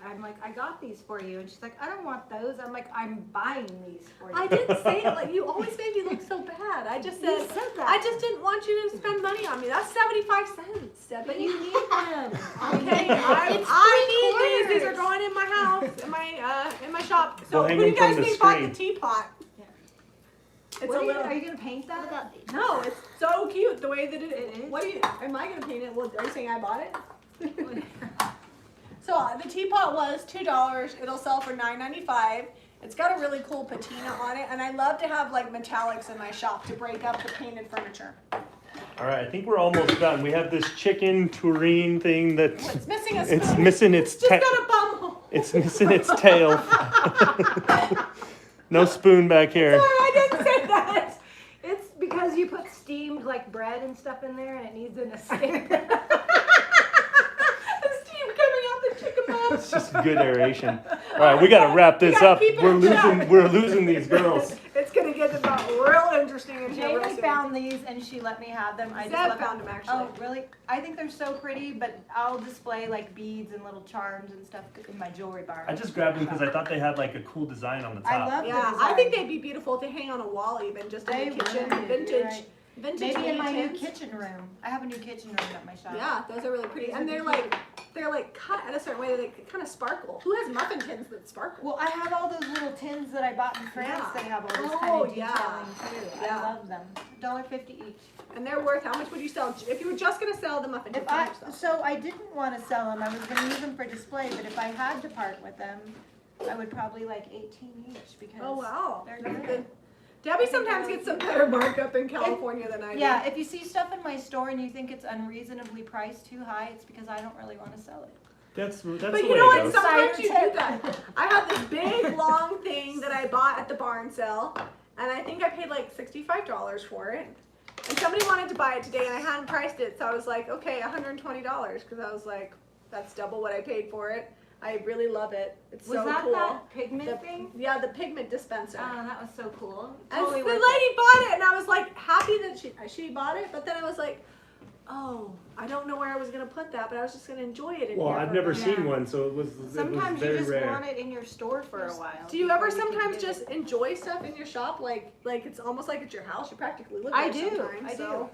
I'm like, I got these for you. And she's like, I don't want those. I'm like, I'm buying these for you. I didn't say it like, you always made me look so bad. I just You said, said that. I just didn't want you to spend money on me. That's 75 cents, Debbie. But you need them. Okay, It's I need these. These are $3. going in my house, in my shop. So We'll hang who do you them guys from the think bought the screen. teapot? Yeah. It's What a are, little. are you gonna paint What that? about these? No, it's so cute the way that it It is. is? What do you? Am I gonna paint it? Well, are you saying I bought it? So the teapot was $2. It'll sell for $9.95. It's got a really cool patina on it, and I love to have like metallics in my shop to break up the painted furniture. All right, I think we're almost done. We have this chicken tureen thing that's It's missing a spoon. it's missing its Just ta- got a bum hole. it's missing its tail. No spoon back here. Sorry, I didn't say that. It's because you put steamed like bread and stuff in there and it needs an escape. The steam coming out the chicken mouth. It's just good aeration. All right, we gotta wrap this gotta up. keep it We're in check. losing these girls. It's gonna get about real interesting in here real Jamie soon. found these and she let me have them. I just Zeb left found them actually. Oh, really? I think they're so pretty, but I'll display like beads and little charms and stuff in my jewelry bar. I just grabbed them because I thought they had like a cool design on the top. I love Yeah, the I think design. they'd be beautiful to hang on a wall even just in They the kitchen. would, you're Vintage, right. vintage Maybe in my new tins. kitchen room. I have a new kitchen room at my shop. Yeah, those are really pretty, These and would they're be like cut in a certain way that they kind of sparkle. Who has muffin tins that sparkle? Well, I have all those little tins that I bought in France Yeah. that have all this Oh, kind of yeah. detailing too. Yeah. I love them. $1.50 each. And they're worth. How much would you sell if you were just gonna sell the muffin tins? If how I much you sell? so I didn't want to sell them. I was going to use them for display, but if I had to part with them, I would probably like 18 each because Oh wow, they're that's good. good. Debbie sometimes gets some better markup in California than I do. Yeah, if you see stuff in my store and you think it's unreasonably priced too high, it's because I don't really want to sell it. That's But the you way know it what? goes. Sometimes Cider you do tip. that. I have this big long thing that I bought at the barn sale, and I think I paid like $65 for it. And somebody wanted to buy it today, and I hadn't priced it, so I was like, okay, $120, because I was like, that's double what I paid for it. I really love it. It's Was so that cool. that pigment The- thing? Yeah, the pigment dispenser. Oh, that was so cool. And Totally the worth lady it. bought it, and I was like happy that she bought it, but then I was like, oh, I don't know where I was gonna put that, but I was just gonna enjoy it in Well, here. I've for a never minute. seen one, so it was Sometimes you very just rare. want it in your store for a while. Do you ever before can sometimes give just it. enjoy stuff in your shop, like it's almost like it's your house? You practically live I there do. sometimes. I so. do.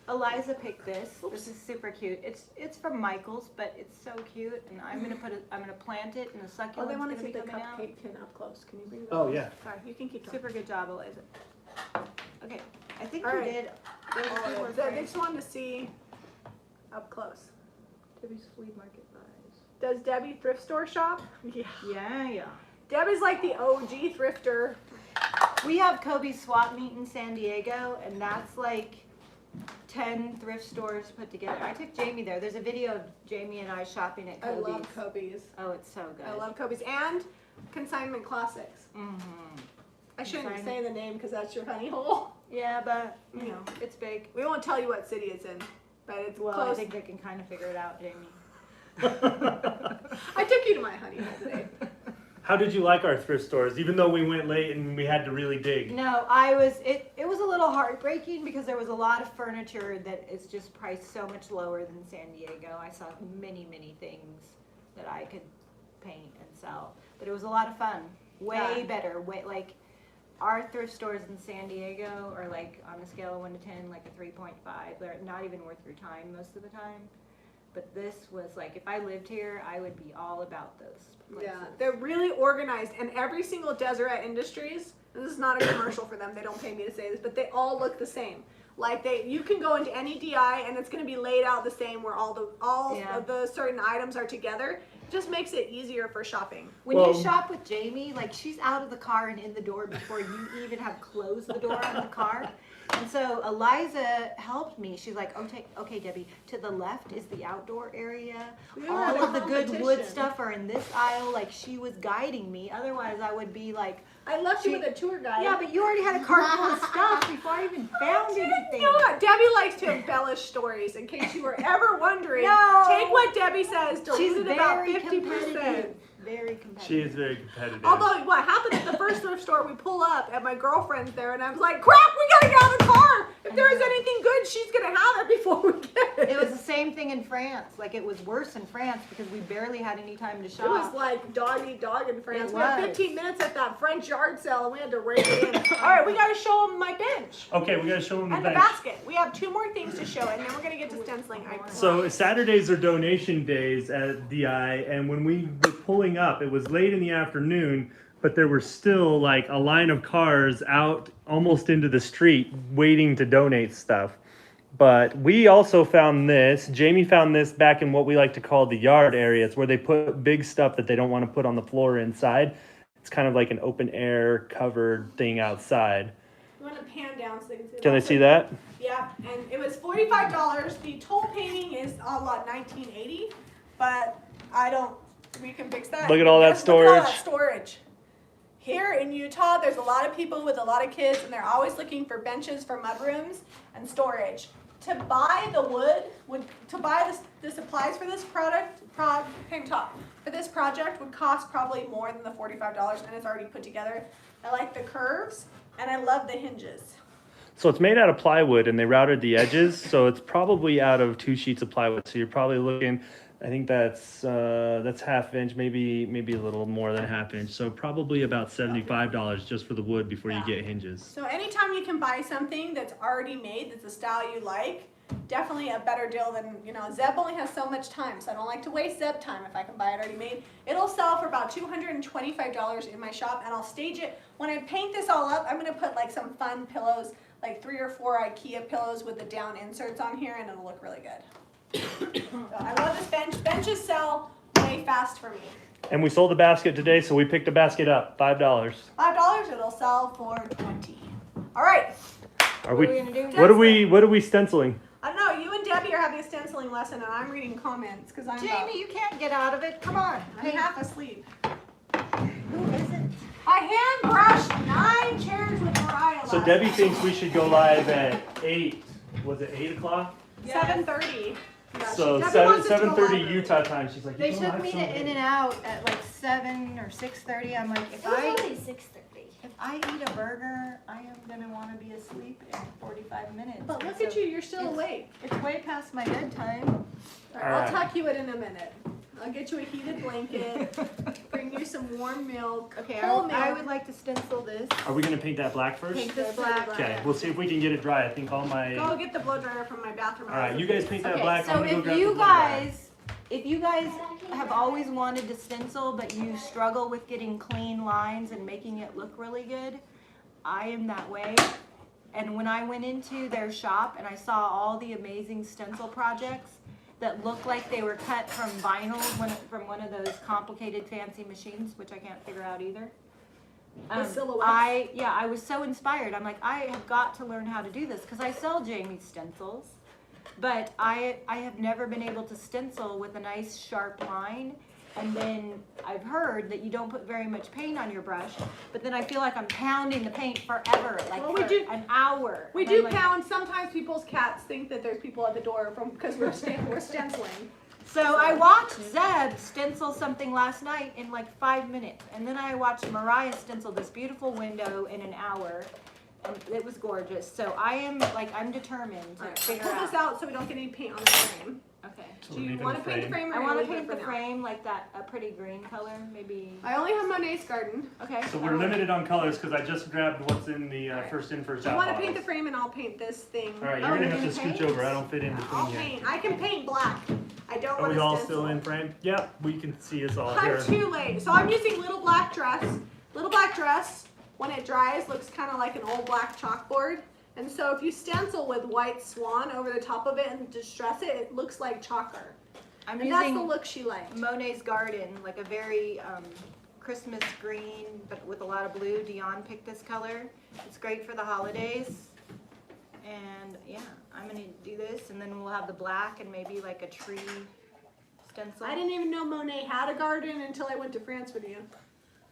Eliza picked this. This is super cute. It's from Michael's, but it's so cute, and I'm gonna plant it, and the Oh, succulent's they want to gonna see be the coming out. cupcake tin up close. Can you bring it? Oh up? yeah. Sorry, you can keep talking. Super good job, Eliza. Okay, I think All you right. did. There's a few more They frames. just wanted to see up close. Debbie's flea market buys. Does Debbie thrift store shop? Yeah. Yeah. Debbie's like the OG thrifter. We have Kobe's swap meet in San Diego, and that's like 10 thrift stores put together. I took Jami there. There's a video of Jami and I shopping at I Kobe's. love Kobe's. Oh, it's so good. I love Kobe's and Consignment Classics. Mm-hmm. I shouldn't Consignment. say the name because that's your honey hole. Yeah, but you know, it's big. We won't tell you what city it's in, but it's Well, close. I think they can kind of figure it out, Jamie. I took you to my honey hole today. How did you like our thrift stores, even though we went late and we had to really dig? No, it was a little heartbreaking because there was a lot of furniture that is just priced so much lower than San Diego. I saw many, many things that I could paint and sell, but it was a lot of fun. Way better. Way like our thrift stores in San Diego are like on a scale of 1 to 10, like a 3.5. They're not even worth your time most of the time. But this was like, if I lived here, I would be all about those places. Yeah, they're really organized, and every single Deseret Industries, and this is not a commercial for them, they don't pay me to say this, but they all look the same. Like you can go into any DI and it's going to be laid out the same where all of the certain items are together. It just makes it easier for shopping. When you shop with Jamie, like she's out of the car and in the door before you even have closed the door on the car. And so Eliza helped me. She's like, okay, Debbie, to the left is the outdoor area. All of the good wood stuff are in this aisle. Like she was guiding me. Otherwise, I would be like, I left you with a tour guide. yeah, but you already had a cart full of stuff before I even found anything. You know what? Debbie likes to embellish stories. In case you were ever wondering, No. take what Debbie says, She's dilute it about very 50%. competitive. Very competitive. She is very competitive. Although what happened at the first thrift store, we pull up and my girlfriend's there, and I was like, "Crap, we gotta get out of the car! If there is anything good, she's gonna have it before we get it." It was the same thing in France. Like it was worse in France because we barely had any time to shop. It was like dog eat dog in France. It We had was. 15 minutes at that French yard sale, and we had to rake it in. All right, we gotta show them my bench Okay, we gotta show them the and the bench. basket. We have 2 more things to show, and then we're gonna get to stenciling. I So Saturdays are donation days at DI, and when we were pulling up, it was late in the afternoon, but there were still like a line of cars out almost into the street waiting to donate stuff. But we also found this. Jamie found this back in what we like to call the yard areas, where they put big stuff that they don't want to put on the floor inside. It's kind of like an open air covered thing outside. You want to pan down so they can see. Can they see that? Yeah, and it was $45. The toll painting is a lot $19.80, but we can fix that. Look at all that Look at all that storage. storage. Here in Utah, there's a lot of people with a lot of kids, and they're always looking for benches for mudrooms and storage. To buy the wood, to buy the supplies for this for this project would cost probably more than the $45, and it's already put together. I like the curves, and I love the hinges. So it's made out of plywood, and they routed the edges, so it's probably out of 2 sheets of plywood. So you're probably looking, I think that's half inch, maybe a little more than a half inch. So probably about $75 just for the wood before you get hinges. So anytime you can buy something that's already made, that's a style you like, definitely a better deal than, Zeb only has so much time, so I don't like to waste Zeb time if I can buy it already made. It'll sell for about $225 in my shop, and I'll stage it. When I paint this all up, I'm gonna put like some fun pillows, like 3 or 4 IKEA pillows with the down inserts on here, and it'll look really good. So I love this bench. Benches sell way fast for me. And we sold the basket today, so we picked a basket up, $5. $5, it'll sell for $20. All right. Are What are we gonna do? What are we stenciling? I don't know. You and Debbie are having a stenciling lesson, and I'm reading comments because I'm Jamie, you can't get out of it. Come on. I'm half asleep. Who isn't? I hand brushed 9 chairs with Mariah So last Debbie night. thinks we should go live at 8. Was it 8 o'clock? 7:30. Yeah, So Debbie wants us to go 7:30 live. Utah time. She's like, They you know, took I me have to some- In and Out at like 7 or 6:30. I'm like, It was only 6:30. if I eat a burger, I am gonna want to be asleep in 45 minutes. But look So at you, you're still it's- awake. It's way past my bedtime. All right, I'll Alright. tuck you in a minute. I'll get you a heated blanket, bring you some warm milk. Okay, whole I milk. would like to stencil this. Are we gonna paint that black first? Paint this black. Okay, we'll see if we can get it dry. I think all my. Go get the blow dryer from my bathroom. All right, you guys paint that Okay, black. I'm so gonna go if grab the you blow dryer. guys have always wanted to stencil, but you struggle with getting clean lines and making it look really good, I am that way. And when I went into their shop and I saw all the amazing stencil projects that looked like they were cut from vinyl, from one of those complicated fancy machines, which I can't figure out either. With silhouettes? I was so inspired. I'm like, I have got to learn how to do this because I sell Jamie's stencils. But I have never been able to stencil with a nice sharp line. And then I've heard that you don't put very much paint on your brush, but then I feel like I'm pounding the paint forever, like Well, for we do- an hour. We And I'm do like, pound. Sometimes people's cats think that there's people at the door because we're stenciling. So I watched Zeb stencil something last night in like 5 minutes, and then I watched Mariah stencil this beautiful window in an hour, and it was gorgeous. So I'm determined to Alright, figure pull this out. out so we don't get any paint on the frame. Okay. So Do we're you leaving want to paint the frame or I you want to leave it paint for the now? frame like that, a pretty green color, maybe. I only have Monet's garden. Okay. So we're limited on colors because I just grabbed what's in the first in, first You out want to paint the bottles. frame and I'll paint this thing. All right, Oh, you're gonna you're have to gonna scooch paint? over. I don't fit in I'll between you. paint. I can paint black. I don't Are want we to all stencil. still in frame? Yep, we can see us all I'm here. too late. So I'm using little black dress. Little black dress, when it dries, looks kind of like an old black chalkboard. And so if you stencil with white swan over the top of it and distress it, it looks like chalker. I'm And that's the using look she liked. Monet's Garden, like a very Christmas green, but with a lot of blue. Dion picked this color. It's great for the holidays. And yeah, I'm gonna do this, and then we'll have the black and maybe like a tree stencil. I didn't even know Monet had a garden until I went to France with you.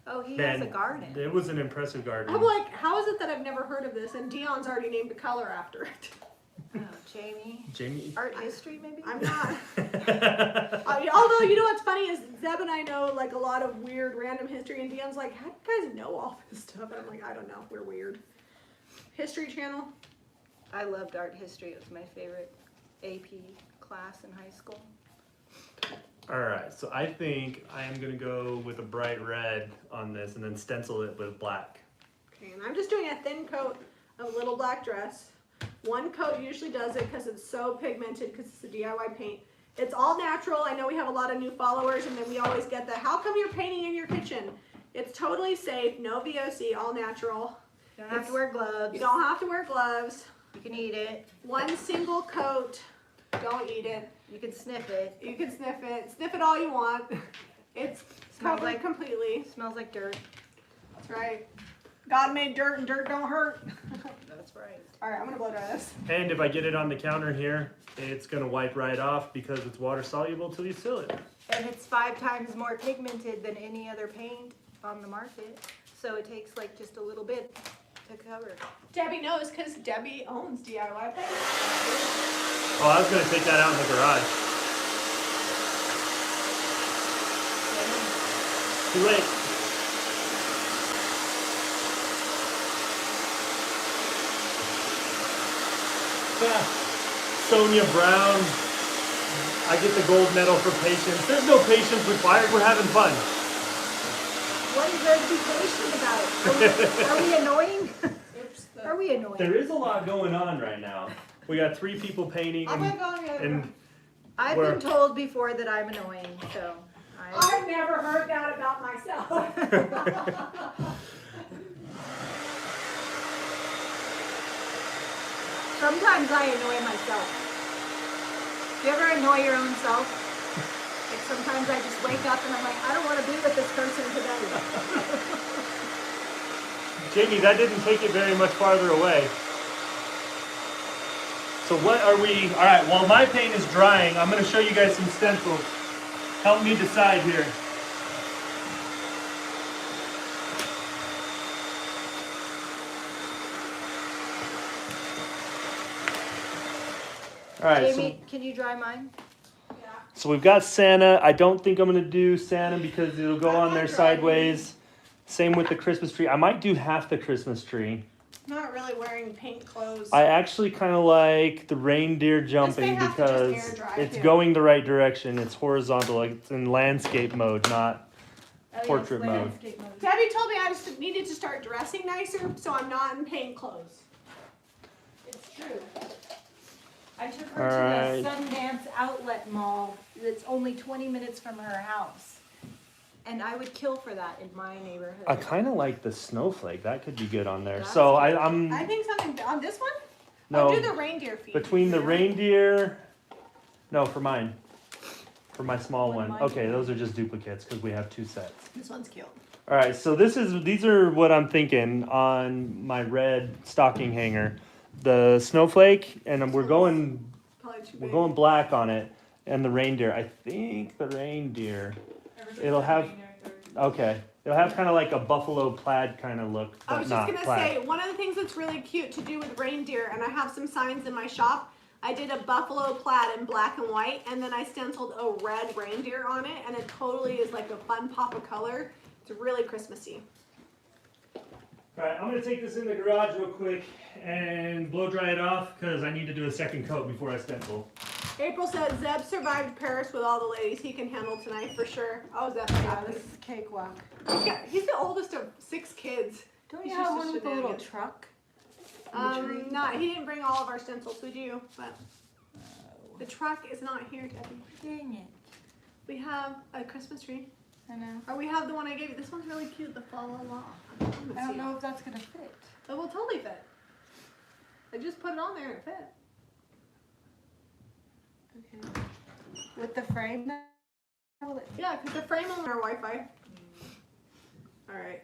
Oh, he Man, has a garden. It was an impressive garden. I'm like, how is it that I've never heard of this? And Dion's already named a color after it. Oh, Jami. Jamie. Art history, maybe? I'm not. Although, you know what's funny is Zeb and I know like a lot of weird random history, and Dion's like, how do you guys know all this stuff? And I'm like, I don't know, we're weird. History Channel. I loved art history. It was my favorite AP class in high school. All right, so I think I am gonna go with a bright red on this and then stencil it with black. Okay, and I'm just doing a thin coat of little black dress. One coat usually does it because it's so pigmented because it's a DIY paint. It's all natural. I know we have a lot of new followers, and then we always get the, how come you're painting in your kitchen? It's totally safe, no VOC, all natural. You don't have to wear gloves. You don't have to wear gloves. You can eat it. One single coat. Don't eat it. You can sniff it. You can sniff it. Sniff it all you want. It's Smells covered like- completely. It smells like dirt. That's right. God made dirt and dirt don't hurt. That's right. All right, I'm gonna blow dry this. And if I get it on the counter here, it's gonna wipe right off because it's water soluble till you seal it. And it's 5 times more pigmented than any other paint on the market. So it takes like just a little bit to cover. Debbie knows because Debbie owns DIY paint. Oh, I was gonna take that out in the garage. Too late. Yeah. Sonia Brown. I get the gold medal for patience. There's no patience required. We're having fun. What is there to be patient about? Are we annoying? Oops. Are we annoying? There is a lot going on right now. We got 3 people painting I'm gonna go on the other and room. I've Where- been told before that I'm annoying, so I've never heard that about myself. sometimes I annoy myself. Do you ever annoy your own self? Like sometimes I just wake up and I'm like, I don't want to be with this person today. Jamie, that didn't take it very much farther away. So what are we, all right, while my paint is drying, I'm gonna show you guys some stencils. Help me decide here. All right, Jamie, can you dry mine? so we've got Santa. I don't think I'm gonna do Santa because it'll go on there sideways. Same with the Christmas tree. I might do half the Christmas tree. Not really wearing paint clothes. I actually kind of like the reindeer jumping have to just air because dry, it's too. going the right direction. It's horizontal, like it's in landscape mode, not. Oh, yes, Portrait mode. landscape mode. Debbie told me I just needed to start dressing nicer, so I'm not in paint clothes. It's true. I took her Alright. to the Sundance Outlet Mall that's only 20 minutes from her house. And I would kill for that in my neighborhood. I kind of like the snowflake. That could be good on there. That's So I I'm think something on this one. no I'll do the reindeer feet. between the reindeer. No, for mine. For my small What one. am I Okay, doing? those are just duplicates because we have 2 sets. This one's cute. All right, so these are what I'm thinking on my red stocking hanger. The snowflake, and Probably too we're big. going black on it, and the reindeer. I think the reindeer. Ever It'll have, okay. It'll have kind of like a buffalo plaid kind of look, I but was not just gonna plaid. say, one of the things that's really cute to do with reindeer, and I have some signs in my shop, I did a buffalo plaid in black and white, and then I stenciled a red reindeer on it, and it totally is like a fun pop of color. It's really Christmassy. Alright, I'm gonna take this in the garage real quick and blow dry it off because I need to do a second coat before I stencil. April said Zeb survived Paris with all the ladies. He can handle tonight for sure. Oh, Zeb's Yeah, got this this. is cakewalk. He's the oldest of 6 kids. Don't He's you have just a one with a little shenanigan. truck? in the tree? Not, he didn't bring all of our stencils, we do, but the truck is not here, Debbie. Dang it. We have a Christmas tree, I know. or we have the one I gave you. This one's really cute, the fa la la. I don't know if that's gonna fit. It will totally fit. I just put it on there and it fit. Okay. With the frame now? Will it- Yeah, because the frame on our Wi-Fi. Alright.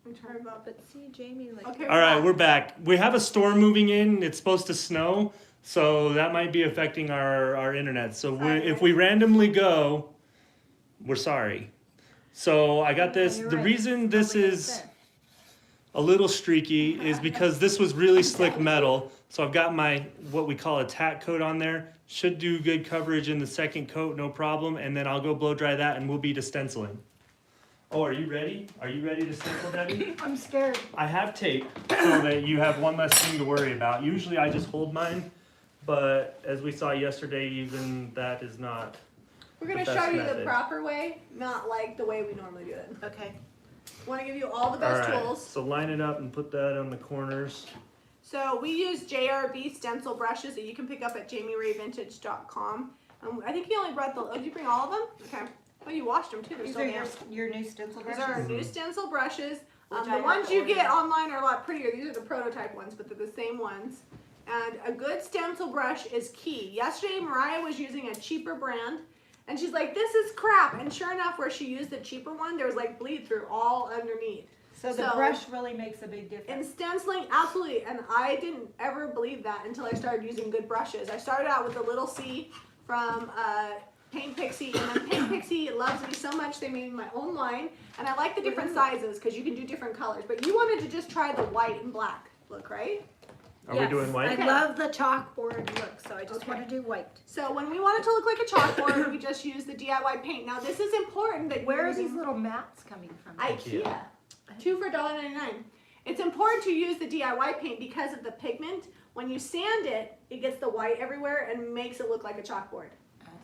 I'm trying about But see, Jamie, like. Okay. Alright, we're back. We have a storm moving in. It's supposed to snow, so that might be affecting our internet. So if we randomly go, we're sorry. So I got this. You're The right. reason It's this probably is gonna fit. a little streaky is because this was really slick metal. So I've got my, what we call a tack coat on there. Should do good coverage in the second coat, no problem. And then I'll go blow dry that and we'll be to stenciling. Oh, are you ready? Are you ready to stencil, Debbie? I'm scared. I have tape so that you have one less thing to worry about. Usually I just hold mine, but as we saw yesterday, even that is not. We're gonna the show best you the method. proper way, not like the way we normally do it. Okay. Want to give you all the All best right, tools. so line it up and put that on the corners. So we use JRB stencil brushes that you can pick up at JamiRayVintage.com. I think you only brought the. Oh, did you bring all of them? Okay. Oh, you washed them too. They're These still are damp. your new stencil These brushes? are our new stencil brushes. Which I The have ones to you order. get online are a lot prettier. These are the prototype ones, but they're the same ones. And a good stencil brush is key. Yesterday, Mariah was using a cheaper brand, and she's like, "This is crap." And sure enough, where she used the cheaper one, there was like bleed through all underneath. So the So- brush really makes a big In difference. stenciling, absolutely, and I didn't ever believe that until I started using good brushes. I started out with the little C from Paint Pixie, and then Paint Pixie loves me so much they made my own line, and I like the different sizes because you can do different colors. But you wanted to just try the white and black look, right? Are we doing white? Okay. I love the chalkboard look, so I just Okay. want to do white. So when we want it to look like a chalkboard, we just use the DIY paint. Now this is important that Where you're are using these little mats coming from? IKEA. 2 for $1.99. It's important to use the DIY paint because of the pigment. When you sand it, it gets the white everywhere and makes it look like a chalkboard.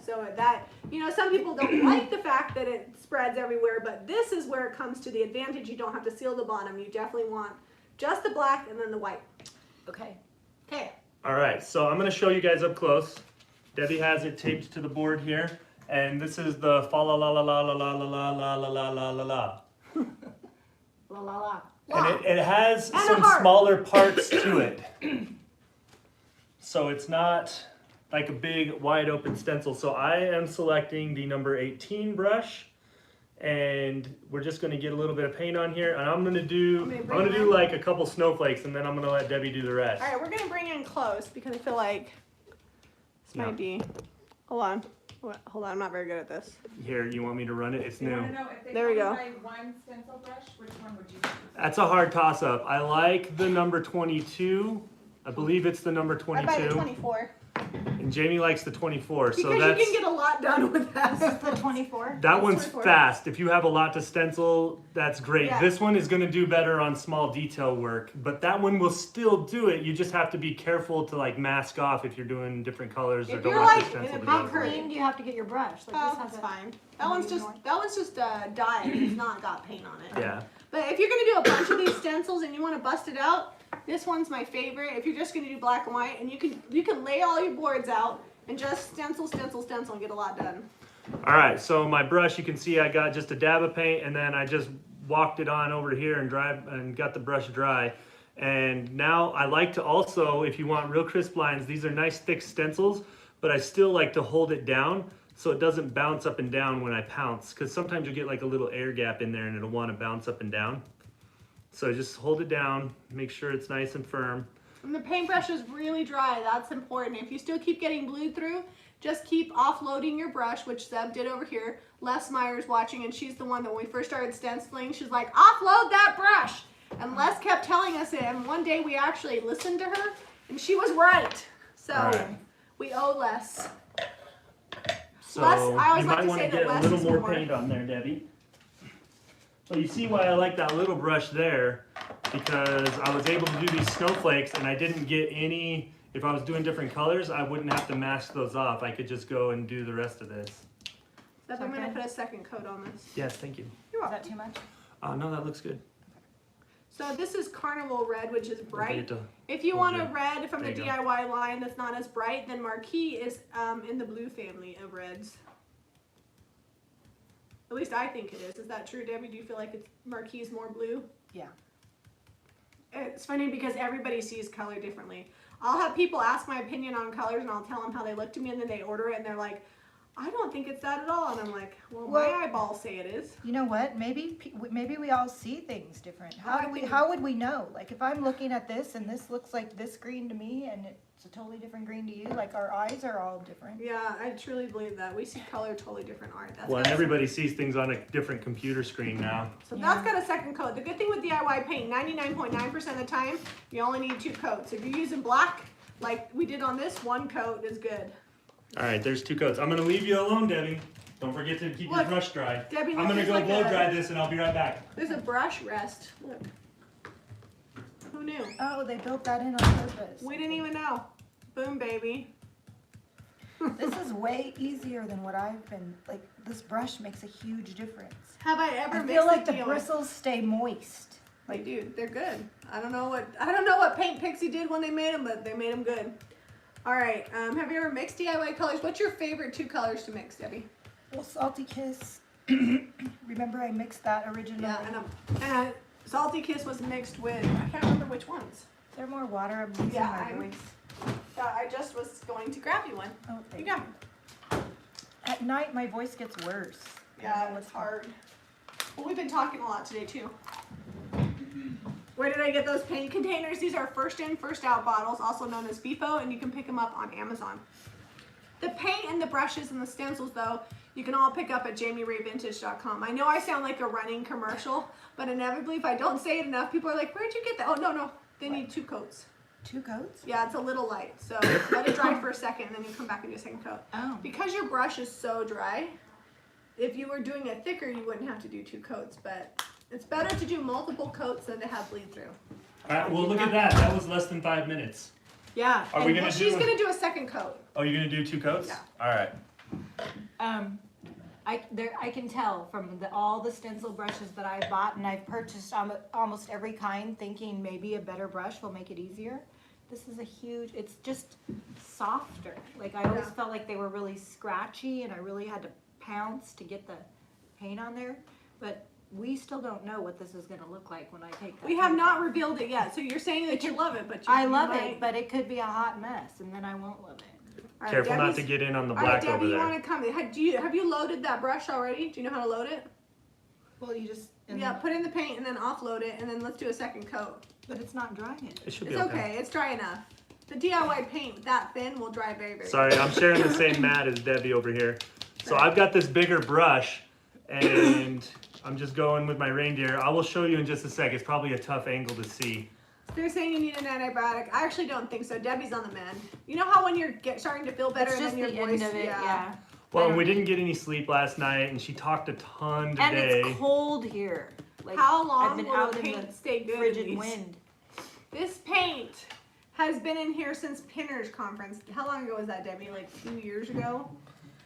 So that, some people don't like the fact that it spreads everywhere, but this is where it comes to the advantage. You don't have to seal the bottom. You definitely want just the black and then the white. Okay. Okay. All right, so I'm gonna show you guys up close. Debbie has it taped to the board here, and this is the fa la la la la la la la la la la la la la. La la la. And it has And a some heart. smaller parts to it. So it's not like a big wide open stencil. So I am selecting the number 18 brush, and we're just gonna get a little bit of paint on here, and I'm gonna do like a couple snowflakes, and then I'm gonna let Debbie do the rest. All right, we're gonna bring in close because I feel like this Yeah. might be. Hold on. Hold on. I'm not very good at this. Here, you want me to run it? It's You new. wanna know if they There we come go. by one stencil brush, which one would you use? That's a hard toss up. I like the number 22. I believe it's the number I buy the 22. 24 And Jamie likes the 24. because So you that's can get a lot done with This is that. the 24? that That's one's 24. fast. If you have a lot to stencil, that's great. Yeah. This one is going to do better on small detail work, but that one will still do it. You just have to be careful to like mask off if you're doing different colors or If don't you're want like the stencil in to a be How big over. clean do you have to get your brush? Like Oh, this has that's a- fine. That one's just dye. It's not got paint on it. Yeah. But if you're gonna do a bunch of these stencils and you want to bust it out, this one's my favorite. If you're just gonna do black and white, and you can lay all your boards out and just stencil and get a lot done. All right. So my brush, you can see I got just a dab of paint, and then I just walked it on over here and got the brush dry. And now I like to also, if you want real crisp lines, these are nice thick stencils, but I still like to hold it down so it doesn't bounce up and down when I pounce, because sometimes you'll get like a little air gap in there and it'll want to bounce up and down. So just hold it down, make sure it's nice and firm. And the paintbrush is really dry. That's important. If you still keep getting bleed through, just keep offloading your brush, which Zeb did over here. Les Meyer's watching, and she's the one that when we first started stenciling, she's like, offload that brush. And Les kept telling us it, and one day we actually listened to her, and she was right. So Alright. we owe Les. So Les, I always you like might to want say to that get a Les little is more more. paint on there, Debbie. So you see why I like that little brush there, because I was able to do these snowflakes and I didn't get any, if I was doing different colors, I wouldn't have to mask those off. I could just go and do the rest of this. Zeb, I'm going to Okay. put a second coat on this. Yes, thank you. You're Is welcome. that too much? No, that looks good. So this is Carnival Red, which is Don't bright. forget to- If you Oh, want a yeah. red from the There you go. DIY line that's not as bright, then Marquee is in the blue family of reds. At least I think it is. Is that true, Debbie? Do you feel like it's Marquee is more blue? Yeah. It's funny because everybody sees color differently. I'll have people ask my opinion on colors and I'll tell them how they look to me and then they order it and they're like, I don't think it's that at all. And I'm like, well, Well- my eyeballs say it is. You know what? Maybe we all see things different. I think- How would we know? Like if I'm looking at this and this looks like this green to me and it's a totally different green to you, like our eyes are all different. Yeah, I truly believe that. We see color totally different art. That's Well, and got a- everybody sees things on a different computer screen now. So that's got a second coat. The good thing with DIY paint, 99.9% of the time, you only need 2 coats. If you're using black, like we did on this, 1 coat is good. All right, there's 2 coats. I'm gonna leave you alone, Debbie. Don't forget to keep your Look, brush dry. Debbie, I'm look, gonna there's go like blow a- dry this and I'll be right back. There's a brush rest. Look. Who knew? Oh, they built that in on purpose. We didn't even know. Boom, baby. This is way easier than what I've been, like this brush makes a huge difference. Have I ever I mixed feel like the DIY? bristles stay moist. Like, dude, they're good. I don't know what Paint Pixie did when they made them, but they made them good. All right. Have you ever mixed DIY colors? What's your favorite 2 colors to mix, Debbie? Well, Salty Kiss, remember I mixed that originally? Yeah, and Salty Kiss was mixed with, I can't remember which ones. Is there more water? I'm losing Yeah, my I'm- voice. I just was going to grab you one. Oh, You thank got you. At night, my voice gets worse. I don't know Yeah, what's it's hard. Well, we've been talking a lot today too. Where did I get those paint containers? These are first in, first out bottles, also known as FIFO, and you can pick them up on Amazon. The paint and the brushes and the stencils, though, you can all pick up at JamiRayVintage.com. I know I sound like a running commercial, but inevitably, if I don't say it enough, people are like, "Where'd you get that?" Oh, no, they need 2 coats. 2 coats? Yeah, it's a little light, so let it dry for a second, and then you come back and do a second coat. Oh. Because your brush is so dry, if you were doing it thicker, you wouldn't have to do 2 coats, but it's better to do multiple coats than to have bleed through. All right, well, look at that. That was less than 5 minutes. Yeah. Are we gonna well, do she's a- gonna do a second coat. Oh, you're gonna do 2 coats? Yeah. All right. I can tell from all the stencil brushes that I bought, and I've purchased almost every kind, thinking maybe a better brush will make it easier. This is a huge. It's just softer. Like I always Yeah. felt like they were really scratchy, and I really had to pounce to get the paint on there. But we still don't know what this is going to look like when I take that. We have paint not off. revealed it yet, so you're saying that you love it, but you I love might- it, but it could be a hot mess, and then I won't love it. All right, Careful not Debbie's- to get in on the All right, black Debbie, over you there. want to come? Have you loaded that brush already? Do you know how to load it? Well, you just. Yeah, put in the paint and then offload it, and then let's do a second coat. But it's not dry yet. It should be It's okay. It's dry enough. The DIY paint that thin will dry very, very Sorry, I'm sharing the same mat as Debbie over here. So I've got this bigger brush, and I'm just going with my reindeer. I will show you in just a sec. It's probably a tough angle to see. They're saying you need an antibiotic. I actually don't think so. Debbie's on the mend. You know how when you're starting to feel better It's and just then your the voice, end of it, yeah. Well, I and we don't- didn't get any sleep last night, and she talked a ton And today. it's cold here. Like, How long I've been will out the in paint the stay good in frigid these? wind. This paint has been in here since Pinner's conference. How long ago was that, Debbie? Like 2 years ago?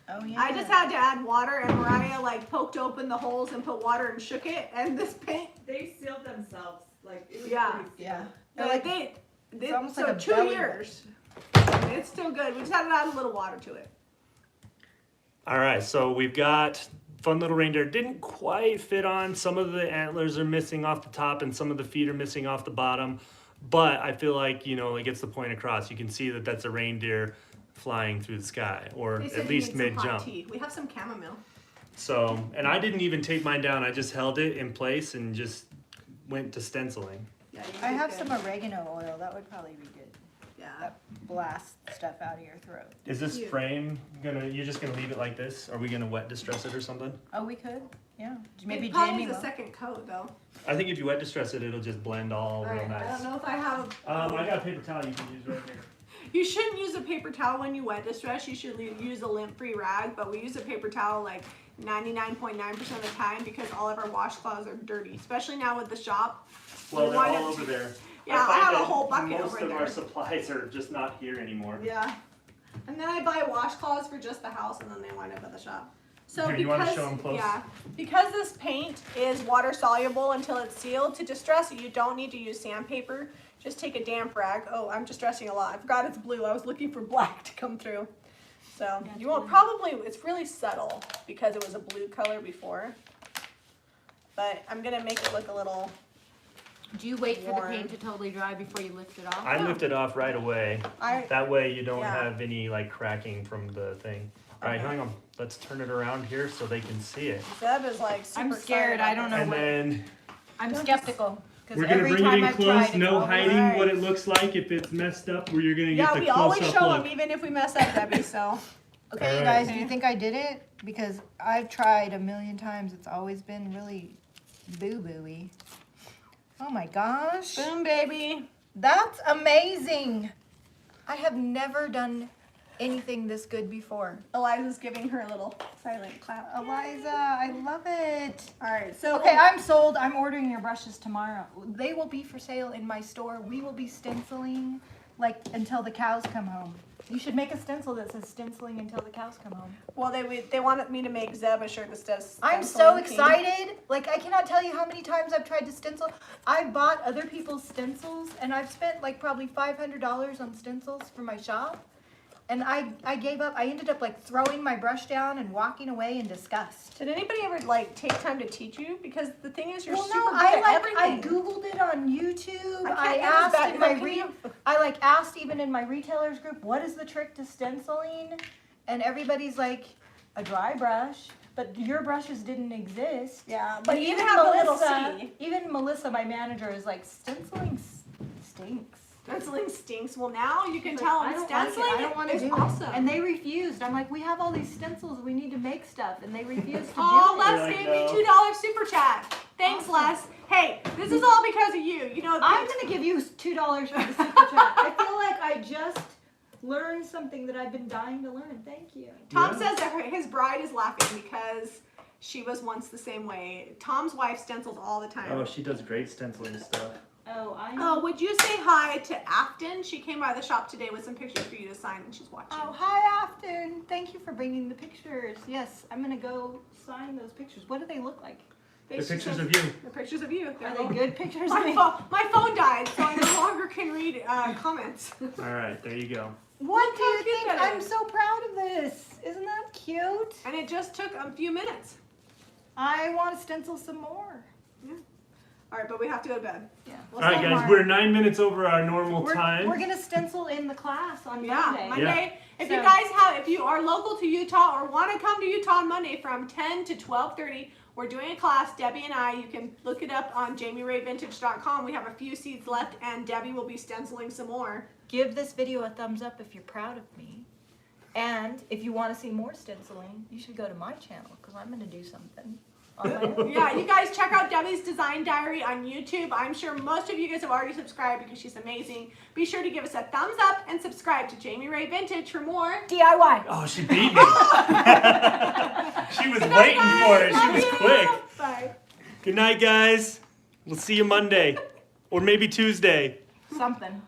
Oh yeah. I just had to add water, and Mariah like poked open the holes and put water and shook it, and this paint, They sealed themselves. Like, it was Yeah. pretty sealed. Yeah. they, Like, they almost so like a 2 belly years. And it's still good. We just had to add a little water to it. All right, so we've got Fun Little Reindeer. Didn't quite fit on. Some of the antlers are missing off the top, and some of the feet are missing off the bottom. But I feel like, it gets the point across. You can see that that's a reindeer flying through the sky, or They said at you least need some hot mid-jump. tea. We have some chamomile. So, and I didn't even take mine down. I just held it in place and just went to stenciling. Yeah, you I did have good. some oregano oil. That would probably be good. Yeah. that blasts stuff out of your throat. Is this Cute. frame you're just gonna leave it like this? Are we gonna wet distress it or something? Oh, we could, yeah. Maybe It probably Jami needs a will. second coat though. I think if you wet distress it, it'll just blend all real Alright, I nice. don't know if I have. I got a paper towel you can use right here. You shouldn't use a paper towel when you wet distress. You should use a lint-free rag. But we use a paper towel like 99.9% of the time because all of our washcloths are dirty, especially now with the shop. Well, We they're wind all up- over there. Yeah, I find have a that whole bucket most over of there. our supplies are just not here anymore. Yeah. And then I buy washcloths for just the house, and then they wind up at the shop. So Here, because you wanna show 'em close? yeah, because this paint is water soluble until it's sealed, to distress it, you don't need to use sandpaper. Just take a damp rag. Oh, I'm distressing a lot. I forgot it's blue. I was looking for black to come through. So you won't probably. It's really subtle because it was a blue color before. But I'm gonna make it look a little. Do you wait for the Warm. paint to totally dry before you lift it off? I lift it off right away. I That way you don't Yeah. have any like cracking from the thing. All right, Okay. hang on. Let's turn it around here so they can see it. Zeb is like super I'm scared, excited I about don't this. And what- then I'm skeptical. 'Cause we're gonna every bring it time in I've close, tried, no it's hiding alright. what it looks like if it's messed up, where you're gonna Yeah, get the we always close-up show look. them even if we mess up, Debbie. So Okay, you Alright. guys, do you think I did it? Because I've tried a million times. It's always been really boo-booey. Oh my gosh. boom, baby. That's amazing. I have never done anything this good before. Eliza's giving her a little silent clap. Eliza, I love it. All right, so Okay, I'm sold. I'm ordering your brushes tomorrow. They will be for sale in my store. We will be stenciling like until the cows come home. You should make a stencil that says stenciling until the cows come home. well, they wanted me to make Zeb a shirt that says. I'm so stenciling king. excited. Like, I cannot tell you how many times I've tried to stencil. I've bought other people's stencils, and I've spent like probably $500 on stencils for my shop. And I gave up. I ended up like throwing my brush down and walking away in disgust. Did anybody ever like take time to teach you? Because the thing is, you're Well, super no, good at I everything. Googled it on YouTube. I can't use asked that. in my Can you- I like asked even in my retailers group, what is the trick to stenciling? And everybody's like, a dry brush. But your brushes didn't exist. Yeah, but And you even have a little Melissa, C. even Melissa, my manager, is like, stenciling stinks. Stenciling stinks. Well, now you can She's tell like, them I don't like it. stenciling I don't want to is do awesome. it. And they refused. I'm like, we have all these stencils. We need to make stuff. And they refused to Oh, do it. Les Like, gave no. me $2 super chat. Thanks, Les. Hey, this is all because of you. You know, I'm going to give you $2 for the super chat. I feel like I just learned something that I've been dying to learn. Thank you. Tom Yeah. says that his bride is laughing because she was once the same way. Tom's wife stencils all the time. Oh, she does great stenciling stuff. Oh, I Oh, would you say hi to Afton? She came by the shop today with some pictures for you to sign, and she's watching. Oh, hi, Afton. Thank you for bringing the pictures. Yes, I'm going to go sign those pictures. What do they look like? They- The she pictures says- of you. The pictures of you. They're Are they little- good pictures of My, me? my phone died, so I no longer can read comments. All right, there you go. What do how you cute think? that I'm is. so proud of this. Isn't that cute? And it just took a few minutes. I want to stencil some more. All right, but we have to go to bed. Yeah. All right, guys, we're 9 minutes over our normal time. We're gonna stencil in the class on Yeah, Monday. Monday. If you So- guys if you are local to Utah or want to come to Utah on Monday from 10 to 12:30, we're doing a class. Debbie and I. You can look it up on JamiRayVintage.com. We have a few seats left, and Debbie will be stenciling some more. Give this video a thumbs up if you're proud of me. And if you want to see more stenciling, you should go to my channel because I'm gonna do something on my own. Yeah, you guys check out Debbie's Design Diary on YouTube. I'm sure most of you guys have already subscribed because she's amazing. Be sure to give us a thumbs up and subscribe to Jami Ray Vintage for more. DIY. Oh, she beat me. She was waiting for it. She was quick. Bye. Good night, guys. We'll see you Monday. Or maybe Tuesday. Something.